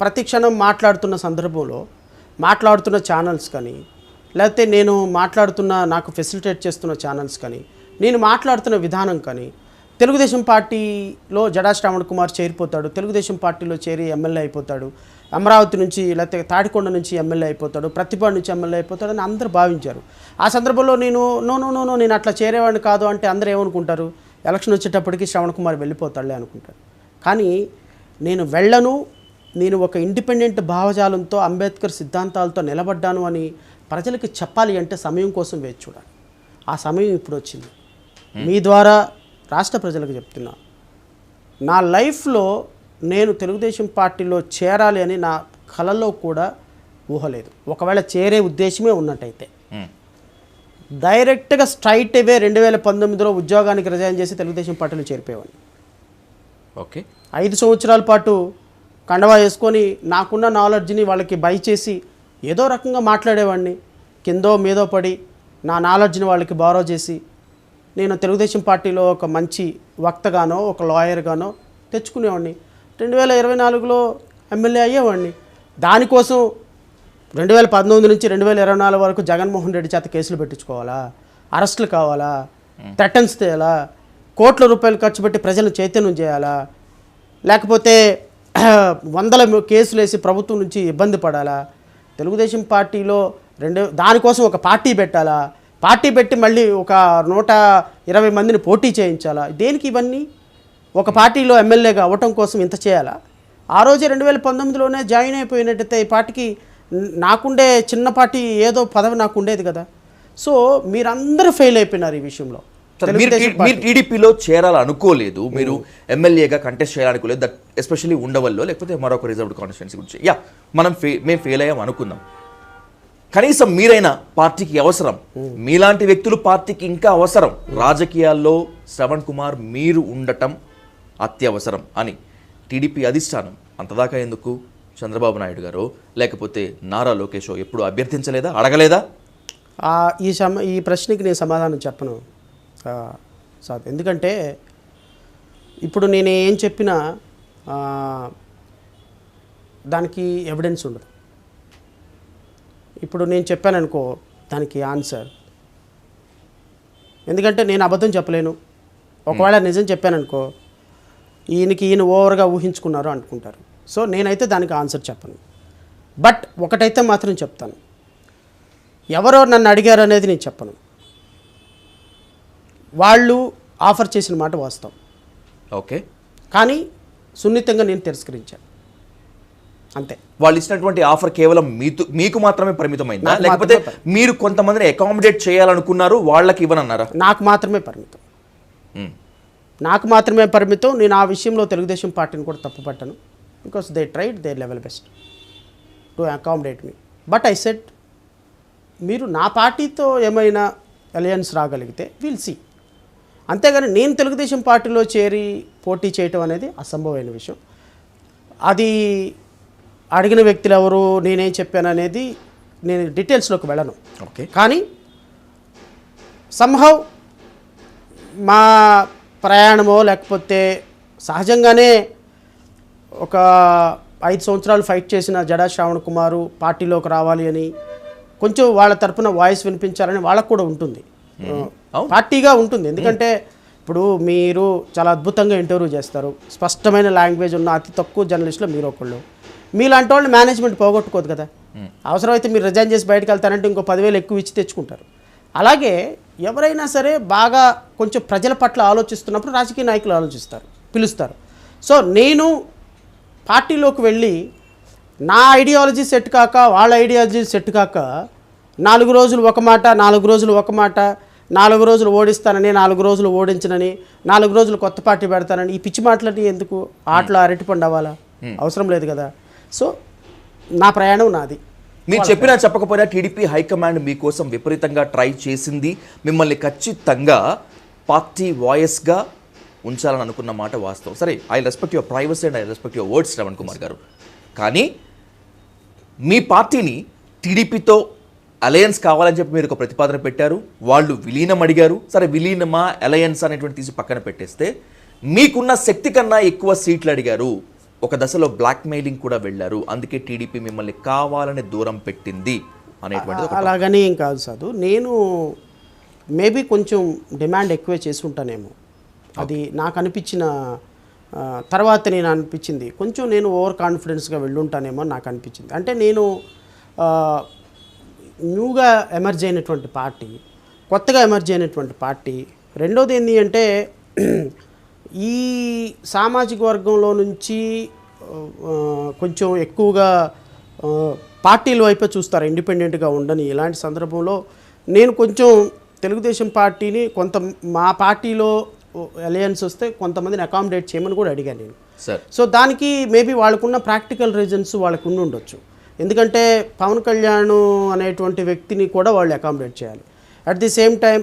Speaker 2: ప్రతి క్షణం మాట్లాడుతున్న సందర్భంలో మాట్లాడుతున్న ఛానల్స్ కానీ లేకపోతే నేను మాట్లాడుతున్న నాకు ఫెసిలిటేట్ చేస్తున్న ఛానల్స్ కానీ నేను మాట్లాడుతున్న విధానం కానీ తెలుగుదేశం పార్టీలో జడా శ్రావణ్ కుమార్ చేరిపోతాడు, తెలుగుదేశం పార్టీలో చేరి ఎమ్మెల్యే అయిపోతాడు, అమరావతి నుంచి లేకపోతే తాడికొండ నుంచి ఎమ్మెల్యే అయిపోతాడు, ప్రతిపాడు నుంచి ఎమ్మెల్యే అయిపోతాడు అని అందరూ భావించారు. ఆ సందర్భంలో నేను నో నేను అట్లా చేరేవాడిని కాదు అంటే అందరూ ఏమనుకుంటారు, ఎలక్షన్ వచ్చేటప్పటికి శ్రవణ్ కుమార్ వెళ్ళిపోతాడులే అనుకుంటారు. కానీ నేను వెళ్ళను, నేను ఒక ఇండిపెండెంట్ భావజాలంతో అంబేద్కర్ సిద్ధాంతాలతో నిలబడ్డాను అని ప్రజలకు చెప్పాలి అంటే సమయం కోసం వేచి చూడాలి. ఆ సమయం ఇప్పుడు వచ్చింది. మీ ద్వారా రాష్ట్ర ప్రజలకు చెప్తున్నా, నా లైఫ్లో నేను తెలుగుదేశం పార్టీలో చేరాలి అని నా కలలో కూడా ఊహలేదు. ఒకవేళ చేరే ఉద్దేశమే ఉన్నట్టయితే డైరెక్ట్గా స్ట్రైట్ అవే 2019లో ఉద్యోగానికి రిజైన్ చేసి తెలుగుదేశం పార్టీలో చేరిపోయేవాడిని.
Speaker 1: ఓకే,
Speaker 2: 5 సంవత్సరాల పాటు కండవా వేసుకొని నాకున్న నాలెడ్జ్ని వాళ్ళకి బై చేసి ఏదో రకంగా మాట్లాడేవాడిని. కిందో మీదో పడి నా నాలెడ్జ్ని వాళ్ళకి బారో చేసి నేను తెలుగుదేశం పార్టీలో ఒక మంచి వక్తగానో ఒక లాయర్గానో తెచ్చుకునేవాడిని. 2024లో ఎమ్మెల్యే అయ్యేవాడిని. దానికోసం 2019 నుంచి 2024 వరకు జగన్మోహన్ రెడ్డి చేత కేసులు పెట్టించుకోవాలా, అరెస్టులు కావాలా, థ్రెటన్స్ చేయాలా, కోట్ల రూపాయలు ఖర్చు పెట్టి ప్రజలను చైతన్యం చేయాలా, లేకపోతే 100 కేసులు వేసి ప్రభుత్వం నుంచి ఇబ్బంది పడాలా, తెలుగుదేశం పార్టీలో దానికోసం ఒక పార్టీ పెట్టాలా, పార్టీ పెట్టి మళ్ళీ ఒక 120 మందిని పోటీ చేయించాలా? దేనికి ఇవన్నీ? ఒక పార్టీలో ఎమ్మెల్యేగా అవ్వటం కోసం ఇంత చేయాలా? ఆ రోజే 2019లోనే జాయిన్ అయిపోయినట్టయితే ఈ పార్టీకి నాకుండే చిన్న పార్టీ ఏదో పదవి నాకు ఉండేది కదా. సో మీరందరూ ఫెయిల్ అయిపోయినారు ఈ విషయంలో.
Speaker 1: మీరు టీడీపీలో చేరాలనుకోలేదు, మీరు ఎమ్మెల్యేగా కంటెస్ట్ చేయాలనుకోలేదు, దట్ ఎస్పెషల్లీ ఉండవల్లో లేకపోతే మరొక రిజర్వ్డ్ కాన్స్టిట్యున్సీ గురించి. మేము ఫెయిల్ అయ్యాం అనుకుందాం. కనీసం మీరైనా పార్టీకి అవసరం, మీలాంటి వ్యక్తులు పార్టీకి ఇంకా అవసరం, రాజకీయాల్లో శ్రవణ్ కుమార్ మీరు ఉండటం అత్యవసరం అని టీడీపీ అధిష్టానం అంతదాకా ఎందుకు చంద్రబాబు నాయుడు గారు లేకపోతే నారా లోకేష్ ఎప్పుడు అభ్యర్థించలేదా, అడగలేదా?
Speaker 2: ఈ ప్రశ్నకి నేను సమాధానం చెప్పను సార్. ఎందుకంటే ఇప్పుడు నేను ఏం చెప్పినా దానికి ఎవిడెన్స్ ఉండదు. ఇప్పుడు నేను చెప్పాననుకో దానికి ఆన్సర్, ఎందుకంటే నేను అబద్ధం చెప్పలేను. ఒకవేళ నిజం చెప్పాననుకో ఈయన ఓవర్గా ఊహించుకున్నారు అనుకుంటారు. సో నేనైతే దానికి ఆన్సర్ చెప్పను. బట్ ఒకటైతే మాత్రం చెప్తాను, ఎవరో నన్ను అడిగారు అనేది నేను చెప్పను. వాళ్ళు ఆఫర్ చేసిన మాట వాస్తవం,
Speaker 1: ఓకే,
Speaker 2: కానీ సున్నితంగా నేను తిరస్కరించాను అంతే.
Speaker 1: వాళ్ళు ఇచ్చినటువంటి ఆఫర్ కేవలం మీకు మాత్రమే పరిమితమైందా, లేకపోతే మీరు కొంతమందిని అకామిడేట్ చేయాలనుకున్నారు వాళ్ళకి ఇవ్వనన్నారా?
Speaker 2: నాకు మాత్రమే పరిమితం. నేను ఆ విషయంలో తెలుగుదేశం పార్టీని కూడా తప్పు పట్టాను. Because they tried they level best to accommodate me. But I said మీరు నా పార్టీతో ఏమైనా అలయన్స్ రాగలిగితే విల్ సీ. అంతేగాని నేను తెలుగుదేశం పార్టీలో చేరి పోటీ చేయటం అనేది అసంభవమైన విషయం. అది అడిగిన వ్యక్తులు ఎవరు, నేనేం చెప్పాను అనేది నేను డీటెయిల్స్లోకి వెళ్ళను.
Speaker 1: ఓకే,
Speaker 2: కానీ సంహౌ మా ప్రయాణమో లేకపోతే సహజంగానే ఒక 5 సంవత్సరాలు ఫైట్ చేసిన జడా శ్రావణ్ కుమారు పార్టీలోకి రావాలి అని కొంచెం వాళ్ళ తరపున వాయిస్ వినిపించాలని వాళ్ళకు కూడా ఉంటుంది, పార్టీగా ఉంటుంది. ఎందుకంటే ఇప్పుడు మీరు చాలా అద్భుతంగా ఇంటర్వ్యూ చేస్తారు, స్పష్టమైన లాంగ్వేజ్ ఉన్న అతి తక్కువ జర్నలిస్టులో మీరు ఒకళ్ళు. మీలాంటి వాళ్ళు మేనేజ్మెంట్ పోగొట్టుకోదు కదా. అవసరమైతే మీరు రిజైన్ చేసి బయటకు వెళ్తారంటే ఇంకో 10,000 ఎక్కువ ఇచ్చి తెచ్చుకుంటారు. అలాగే ఎవరైనా సరే బాగా కొంచెం ప్రజల పట్ల ఆలోచిస్తున్నప్పుడు రాజకీయ నాయకులు ఆలోచిస్తారు, పిలుస్తారు. సో నేను పార్టీలోకి వెళ్ళి నా ఐడియాలజీ సెట్ కాక వాళ్ళ ఐడియాలజీ సెట్ కాక 4 రోజులు ఒక మాట, 4 రోజులు ఒక మాట, 4 రోజులు ఓడిస్తానని, 4 రోజులు ఓడించనని, 4 రోజులు కొత్త పార్టీ పెడతానని ఈ పిచ్చి మాటలని ఎందుకు? ఆటలో అరటిపండు అవ్వాలా? అవసరం లేదు కదా. సో నా ప్రయాణం నాది.
Speaker 1: మీరు చెప్పినా చెప్పకపోయినా టీడీపీ హైకమాండ్ మీకోసం విపరీతంగా ట్రై చేసింది, మిమ్మల్ని ఖచ్చితంగా పార్టీ వాయిస్గా ఉంచాలని అనుకున్న మాట వాస్తవం. సరే, I respect your privacy and I respect your words Shravan Kumar గారు. కానీ మీ పార్టీని టీడీపీతో అలయన్స్ కావాలని చెప్పి మీరు ఒక ప్రతిపాదన పెట్టారు, వాళ్ళు విలీనం అడిగారు. సరే, విలీనమా అలయన్స్ అనేటువంటి తీసి పక్కన పెట్టేస్తే మీకున్న శక్తి కన్నా ఎక్కువ సీట్లు అడిగారు, ఒక దశలో బ్లాక్ మెయిలింగ్ కూడా వెళ్ళారు, అందుకే టీడీపీ మిమ్మల్ని కావాలని దూరం పెట్టింది అనేటువంటిది.
Speaker 2: అలాగని ఏం కాదు సాధు, నేను మేబీ కొంచెం డిమాండ్ ఎక్కువే చేసి ఉంటానేమో, అది నాకు అనిపించిన తర్వాత నేను అనిపించింది కొంచెం నేను ఓవర్ కాన్ఫిడెన్స్గా వెళ్ళుంటానేమో నాకు అనిపించింది. అంటే నేను న్యూగా ఎమర్జ్ అయినటువంటి పార్టీ, కొత్తగా ఎమర్జ్ అయినటువంటి పార్టీ. రెండోది ఏంటి అంటే ఈ సామాజిక వర్గంలో నుంచి కొంచెం ఎక్కువగా పార్టీల వైపే చూస్తారు, ఇండిపెండెంట్గా ఉండని. ఇలాంటి సందర్భంలో నేను కొంచెం తెలుగుదేశం పార్టీని మా పార్టీలో అలయన్స్ వస్తే కొంతమందిని అకామిడేట్ చేయమని కూడా అడిగాను నేను. సో దానికి మేబీ వాళ్ళకున్న ప్రాక్టికల్ రీజన్స్ వాళ్ళకు ఉండి ఉండొచ్చు. ఎందుకంటే పవన్ కళ్యాణ్ అనేటువంటి వ్యక్తిని కూడా వాళ్ళు అకామిడేట్ చేయాలి, at the same time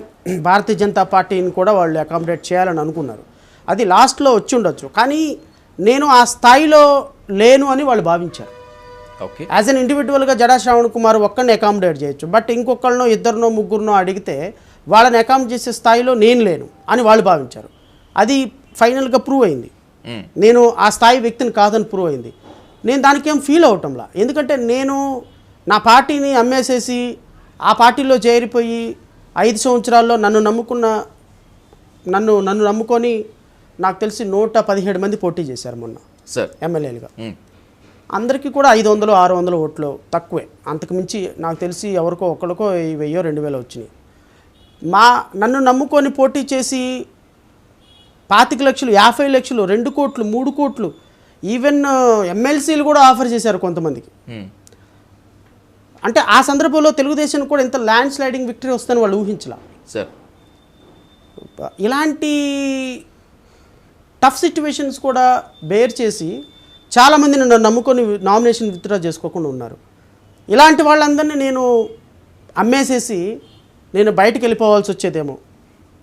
Speaker 2: Bharatiya Janata పార్టీని కూడా వాళ్ళు అకామిడేట్ చేయాలని అనుకున్నారు. అది లాస్ట్లో వచ్చి ఉండొచ్చు, కానీ నేను ఆ స్థాయిలో లేను అని వాళ్ళు భావించారు.
Speaker 1: ఓకే,
Speaker 2: యాజ్ అన్ ఇండివిజువల్గా జడా శ్రావణ్ కుమార్ ఒక్కరిని అకామిడేట్ చేయొచ్చు, బట్ ఇంకొకరినో 2 3 అడిగితే వాళ్ళని అకామిడేట్ చేసే స్థాయిలో నేను లేను అని వాళ్ళు భావించారు. అది ఫైనల్గా ప్రూవ్ అయింది, నేను ఆ స్థాయి వ్యక్తిని కాదని ప్రూవ్ అయింది. నేను దానికి ఏం ఫీల్ అవటంలా, ఎందుకంటే నేను నా పార్టీని అమ్మేసేసి ఆ పార్టీలో చేరిపోయి 5 సంవత్సరాల్లో నన్ను నమ్ముకొని నాకు తెలిసి 117 మంది పోటీ చేశారు మొన్న ఎమ్మెల్యేలుగా. అందరికీ కూడా 500 600 ఓట్లు తక్కువే, అంతకుమించి నాకు తెలిసి ఎవరికో ఒకరికో 1000 2000 వచ్చినాయి. నన్ను నమ్ముకొని పోటీ చేసి 25 లక్షలు 50 లక్షలు 2 కోట్లు 3 కోట్లు ఈవెన్ ఎమ్మెల్సీలు కూడా ఆఫర్ చేశారు కొంతమందికి. అంటే ఆ సందర్భంలో తెలుగుదేశం కూడా ఇంత ల్యాండ్ స్లైడింగ్ విక్టరీ వస్తుందని వాళ్ళు ఊహించలా. ఇలాంటి టఫ్ సిచ్యువేషన్స్ కూడా బేర్ చేసి చాలామంది నన్ను నమ్ముకొని నామినేషన్ విత్డ్రా చేసుకోకుండా ఉన్నారు. ఇలాంటి వాళ్ళందరినీ నేను అమ్మేసేసి నేను బయటికి వెళ్ళిపోవాల్సి వచ్చేదేమో,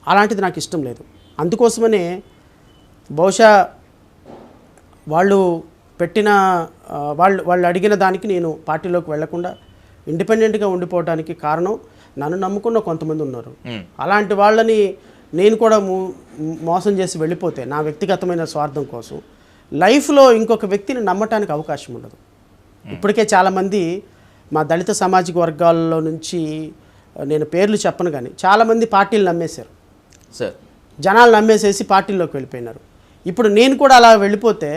Speaker 2: అలాంటిది నాకు ఇష్టం లేదు. అందుకోసమనే బహుశా వాళ్ళు పెట్టిన వాళ్ళు అడిగిన దానికి నేను పార్టీలోకి వెళ్లకుండా ఇండిపెండెంట్గా ఉండిపోవడానికి కారణం నన్ను నమ్ముకున్న కొంతమంది ఉన్నారు. అలాంటి వాళ్ళని నేను కూడా మోసం చేసి వెళ్ళిపోతే నా వ్యక్తిగతమైన స్వార్థం కోసం లైఫ్లో ఇంకొక వ్యక్తిని నమ్మటానికి అవకాశం ఉండదు. ఇప్పటికే చాలామంది మా దళిత సామాజిక వర్గాల్లో నుంచి నేను పేర్లు చెప్పను కానీ చాలామంది పార్టీలు నమ్మేశారు
Speaker 1: సార్.
Speaker 2: జనాలు నమ్మేసేసి పార్టీల్లోకి వెళ్ళిపోయినారు. ఇప్పుడు నేను కూడా అలా వెళ్ళిపోతే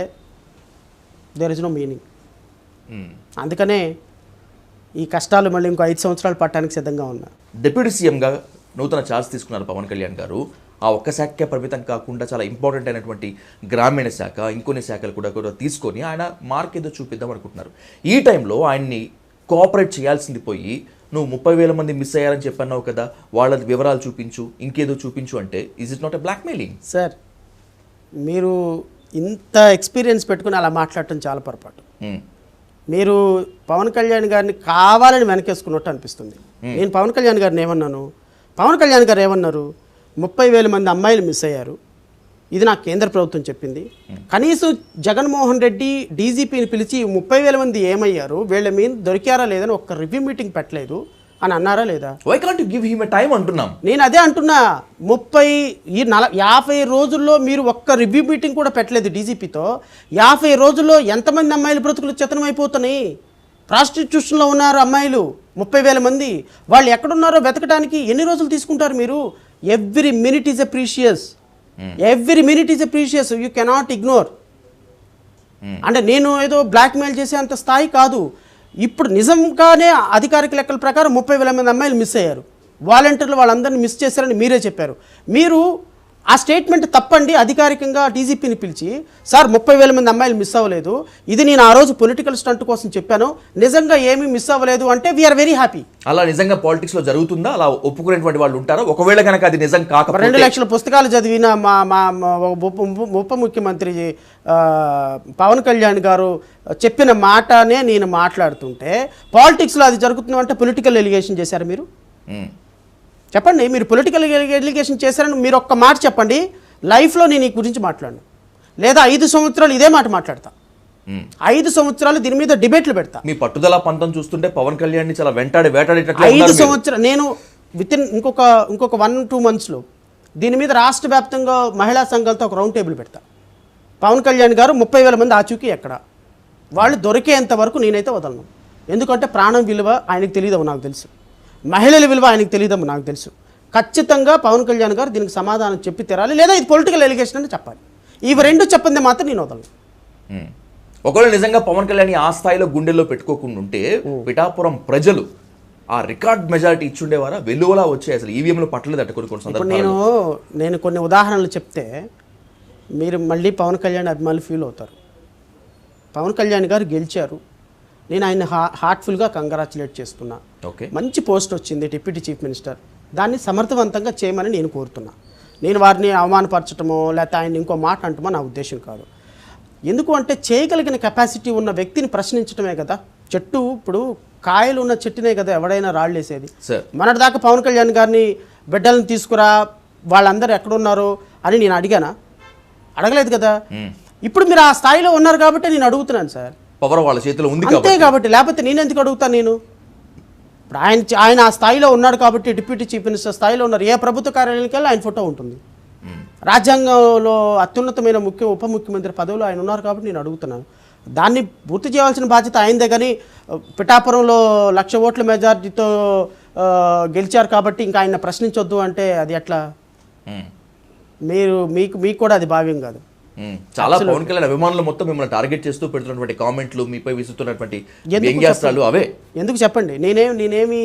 Speaker 2: దేర్ ఇస్ నో మీనింగ్. అందుకనే ఈ కష్టాలు మళ్ళీ ఇంకో 5 సంవత్సరాలు పట్టడానికి సిద్ధంగా ఉన్నా.
Speaker 1: డిప్యూటీ సీఎంగా నూతన ఛార్జ్ తీసుకున్నారు పవన్ కళ్యాణ్ గారు. ఆ ఒక్క శాఖకే పరిమితం కాకుండా చాలా ఇంపార్టెంట్ అయినటువంటి గ్రామీణ శాఖ, ఇంకొన్ని శాఖలు కూడా తీసుకొని ఆయన మార్క్ ఏదో చూపిద్దాం అనుకుంటున్నారు. ఈ టైంలో ఆయన్ని కోఆపరేట్ చేయాల్సింది పోయి నువ్వు 30,000 మంది మిస్ అయ్యారని చెప్పన్నావు కదా, వాళ్ళ వివరాలు చూపించు, ఇంకేదో చూపించు అంటే is it not a blackmailing?
Speaker 2: Sir, మీరు ఇంత ఎక్స్పీరియన్స్ పెట్టుకుని అలా మాట్లాడటం చాలా పొరపాటు. మీరు పవన్ కళ్యాణ్ గారిని కావాలని వెనకేసుకున్నట్టు అనిపిస్తుంది. నేను పవన్ కళ్యాణ్ గారిని ఏమన్నాను? పవన్ కళ్యాణ్ గారు ఏమన్నారు? 30,000 మంది అమ్మాయిలు మిస్ అయ్యారు, ఇది నాకు కేంద్ర ప్రభుత్వం చెప్పింది. కనీసం జగన్మోహన్ రెడ్డి డీజీపీని పిలిచి 30,000 మంది ఏమయ్యారు, వీళ్ళ మీద దొరికారా లేదని ఒక్క రివ్యూ మీటింగ్ పెట్టలేదు అని అన్నారా లేదా?
Speaker 1: Why can't you give him a time అంటున్నాం.
Speaker 2: నేను అదే అంటున్నా. 50 రోజుల్లో మీరు ఒక్క రివ్యూ మీటింగ్ కూడా పెట్టలేదు డీజీపీతో. 50 రోజుల్లో ఎంతమంది అమ్మాయిలు బ్రతుకులు చిత్రమైపోతున్నాయి? ప్రాస్టిట్యూషన్లో ఉన్నారు అమ్మాయిలు 30,000 మంది. వాళ్ళు ఎక్కడున్నారో వెతకడానికి ఎన్ని రోజులు తీసుకుంటారు మీరు? Every minute is a precious. Every minute is a precious. You cannot ignore. అంటే నేను ఏదో బ్లాక్మెయిల్ చేసే అంత స్థాయి కాదు. ఇప్పుడు నిజంగానే అధికారిక లెక్కల ప్రకారం 30,000 మంది అమ్మాయిలు మిస్ అయ్యారు. వాలంటీర్లు వాళ్ళందరినీ మిస్ చేశారని మీరే చెప్పారు. మీరు ఆ స్టేట్మెంట్ తప్పండి. అధికారికంగా డీజీపీని పిలిచి, సార్ 30,000 మంది అమ్మాయిలు మిస్ అవ్వలేదు, ఇది నేను ఆ రోజు పొలిటికల్ స్టంట్ కోసం చెప్పాను, నిజంగా ఏమీ మిస్ అవ్వలేదు అంటే వీఆర్ వెరీ హ్యాపీ.
Speaker 1: అలా నిజంగా పాలిటిక్స్లో జరుగుతుందా? అలా ఒప్పుకునేటువంటి వాళ్ళు ఉంటారా? ఒకవేళ కనుక అది నిజం కాకపోతే
Speaker 2: 2 లక్షల పుస్తకాలు చదివిన మా ఉప ముఖ్యమంత్రి పవన్ కళ్యాణ్ గారు చెప్పిన మాటనే నేను మాట్లాడుతుంటే పాలిటిక్స్లో అది జరుగుతుందంటే పొలిటికల్ ఎలిగేషన్ చేశారు మీరు? చెప్పండి. మీరు పొలిటికల్ ఎలిగేషన్ చేశారని మీరు ఒక్క మాట చెప్పండి. లైఫ్లో నేను ఈ గురించి మాట్లాడను, లేదా 5 సంవత్సరాలు ఇదే మాట మాట్లాడతా. 5 సంవత్సరాలు దీని మీద డిబేట్లు పెడతా.
Speaker 1: మీ పట్టుదల పంతం చూస్తుంటే పవన్ కళ్యాణ్ చాలా వేటాడేటట్లు
Speaker 2: 5 సంవత్సరాలు నేను వితిన్ ఇంకొక 1-2 మంత్స్లో దీని మీద రాష్ట్ర వ్యాప్తంగా మహిళా సంఘాలతో ఒక రౌండ్ టేబుల్ పెడతా. పవన్ కళ్యాణ్ గారు 30,000 మంది ఆచూకీ ఎక్కడ, వాళ్ళు దొరికేంత వరకు నేనైతే వదలను. ఎందుకంటే ప్రాణం విలువ ఆయనకు తెలియదు, నాకు తెలుసు. మహిళల విలువ ఆయనకు తెలియదమ్మా, నాకు తెలుసు. ఖచ్చితంగా పవన్ కళ్యాణ్ గారు దీనికి సమాధానం చెప్పి తీరాలి, లేదా ఇది పొలిటికల్ ఎలిగేషన్ అని చెప్పాలి. ఇవి రెండు చెప్పింది మాత్రం నేను వదలను.
Speaker 1: ఒకవేళ నిజంగా పవన్ కళ్యాణ్ ఆ స్థాయిలో గుండెల్లో పెట్టుకోకుండా ఉంటే పిఠాపురం ప్రజలు ఆ రికార్డ్ మెజారిటీ ఇచ్చుండేవారా? వెలువలా వచ్చాయి, అసలు ఈవీఎంలో పట్టలేదట కొన్ని సందర్భాలు.
Speaker 2: నేను కొన్ని ఉదాహరణలు చెప్తే మీరు మళ్ళీ పవన్ కళ్యాణ్ అభిమానులు ఫీల్ అవుతారు. పవన్ కళ్యాణ్ గారు గెలిచారు, నేను ఆయన హార్ట్ఫుల్గా కంగ్రాచులేట్ చేస్తున్నా. మంచి పోస్ట్ వచ్చింది డిప్యూటీ చీఫ్ మినిస్టర్, దాన్ని సమర్థవంతంగా చేయమని నేను కోరుతున్నా. నేను వారిని అవమానపరచటమో లేకపోతే ఆయన ఇంకో మాట అంటమో నా ఉద్దేశం కాదు. ఎందుకు అంటే చేయగలిగిన కెపాసిటీ ఉన్న వ్యక్తిని ప్రశ్నించడమే కదా. చెట్టు ఇప్పుడు కాయలు ఉన్న చెట్టునే కదా ఎవడైనా రాళ్ళేసేది. మొన్నటిదాకా పవన్ కళ్యాణ్ గారిని బిడ్డలను తీసుకురా, వాళ్ళందరూ ఎక్కడున్నారు అని నేను అడిగానా? అడగలేదు కదా. ఇప్పుడు మీరు ఆ స్థాయిలో ఉన్నారు కాబట్టి నేను అడుగుతున్నాను సార్.
Speaker 1: పవర్ వాళ్ళ చేతిలో ఉంది
Speaker 2: అంతే కాబట్టి, లేకపోతే నేను ఎందుకు అడుగుతాను? నేను ఇప్పుడు ఆయన ఆ స్థాయిలో ఉన్నాడు కాబట్టి, డిప్యూటీ చీఫ్ మినిస్టర్ స్థాయిలో ఉన్నారు. ఏ ప్రభుత్వ కార్యాలయానికి వెళ్ళి ఆయన ఫోటో ఉంటుంది. రాజ్యాంగంలో అత్యున్నతమైన ఉప ముఖ్యమంత్రి పదవిలో ఆయన ఉన్నారు కాబట్టి నేను అడుగుతున్నాను. దాన్ని పూర్తి చేయాల్సిన బాధ్యత ఆయనదే. కానీ పిఠాపురంలో 1,00,000 ఓట్ల మెజార్టీతో గెలిచారు కాబట్టి ఇంకా ఆయన ప్రశ్నించొద్దు అంటే అది ఎట్లా? మీకు కూడా అది భావ్యం కాదు.
Speaker 1: చాలా పవన్ కళ్యాణ్ అభిమానులు మొత్తం మిమ్మల్ని టార్గెట్ చేస్తూ పెడుతున్నటువంటి కామెంట్లు, మీపై విసురుతున్నటువంటి వ్యంగ్యాస్త్రాలు అవే ఎందుకు
Speaker 2: చెప్పండి? నేనేమి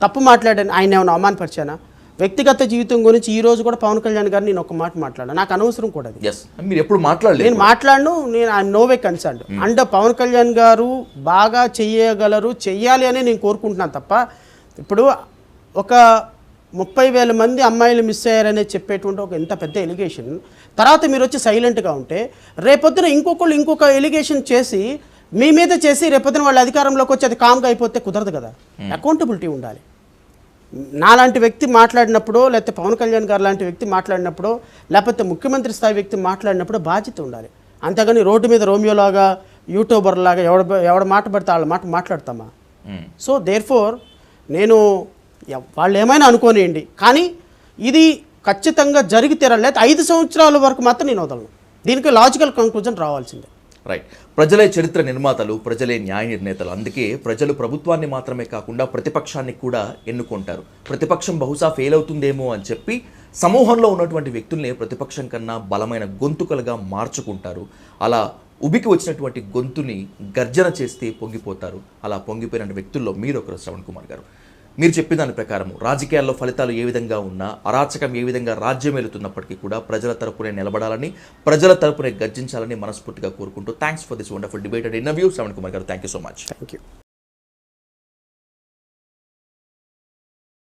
Speaker 2: తప్పు మాట్లాడాను? ఆయన ఏమైనా అవమానపరిచానా? వ్యక్తిగత జీవితం గురించి ఈ రోజు కూడా పవన్ కళ్యాణ్ గారు నేను ఒక మాట మాట్లాడాను, నాకు అనవసరం కూడా.
Speaker 1: మీరు ఎప్పుడు మాట్లాడలేదు?
Speaker 2: నేను మాట్లాడను. నేను ఐ నో వే కన్సర్న్. అంటే పవన్ కళ్యాణ్ గారు బాగా చెయ్యగలరు, చెయ్యాలి అని నేను కోరుకుంటున్నాను తప్ప ఇప్పుడు ఒక 30,000 మంది అమ్మాయిలు మిస్ అయ్యారనే చెప్పేటువంటి ఒక ఎంత పెద్ద ఎలిగేషన్ తర్వాత మీరు వచ్చి సైలెంట్గా ఉంటే రేపొద్దున ఇంకొక ఎలిగేషన్ చేసి మీ మీద చేసి రేపొద్దున వాళ్ళ అధికారంలోకి వచ్చి అది కామ్గా అయిపోతే కుదరదు కదా. అకౌంటబిలిటీ ఉండాలి. నాలాంటి వ్యక్తి మాట్లాడినప్పుడు, లేకపోతే పవన్ కళ్యాణ్ గారు లాంటి వ్యక్తి మాట్లాడినప్పుడు, లేకపోతే ముఖ్యమంత్రి స్థాయి వ్యక్తి మాట్లాడినప్పుడు బాధ్యత ఉండాలి. అంతేగాని రోడ్డు మీద రోమియోలాగా యూట్యూబర్ లాగా ఎవడ మాట పడితే వాళ్ళ మాట మాట్లాడతామా?
Speaker 1: మ్మ్.
Speaker 2: సో దేర్ ఫోర్ నేను వాళ్ళు ఏమైనా అనుకోనియండి, కానీ ఇది ఖచ్చితంగా జరిగి తీరాలి. అయితే 5 సంవత్సరాల వరకు మాత్రం నేను వదలను. దీనికి లాజికల్ కంక్లూజన్ రావాల్సిందే.
Speaker 1: రైట్. ప్రజలే చరిత్ర నిర్మాతలు, ప్రజలే న్యాయ నిర్ణేతలు. అందుకే ప్రజలు ప్రభుత్వాన్ని మాత్రమే కాకుండా ప్రతిపక్షాన్ని కూడా ఎన్నుకుంటారు. ప్రతిపక్షం బహుశా ఫెయిల్ అవుతుందేమో అని చెప్పి సమూహంలో ఉన్నటువంటి వ్యక్తుల్ని ప్రతిపక్షం కన్నా బలమైన గొంతుకలుగా మార్చుకుంటారు. అలా ఉబికి వచ్చినటువంటి గొంతుని గర్జన చేస్తే పొంగిపోతారు. అలా పొంగిపోయిన వ్యక్తుల్లో మీరు ఒకరు శ్రవణ్ కుమార్ గారు. మీరు చెప్పిన దాని ప్రకారం రాజకీయాల్లో ఫలితాలు ఏ విధంగా ఉన్నా, అరాచకం ఏ విధంగా రాజ్యం వెళుతున్నప్పటికీ కూడా ప్రజల తరపునే నిలబడాలని, ప్రజల తరపునే గర్జించాలని మనస్ఫూర్తిగా కోరుకుంటూ thanks for this wonderful debated interview Shravan Kumar garu. Thank you so much.
Speaker 2: Thank you.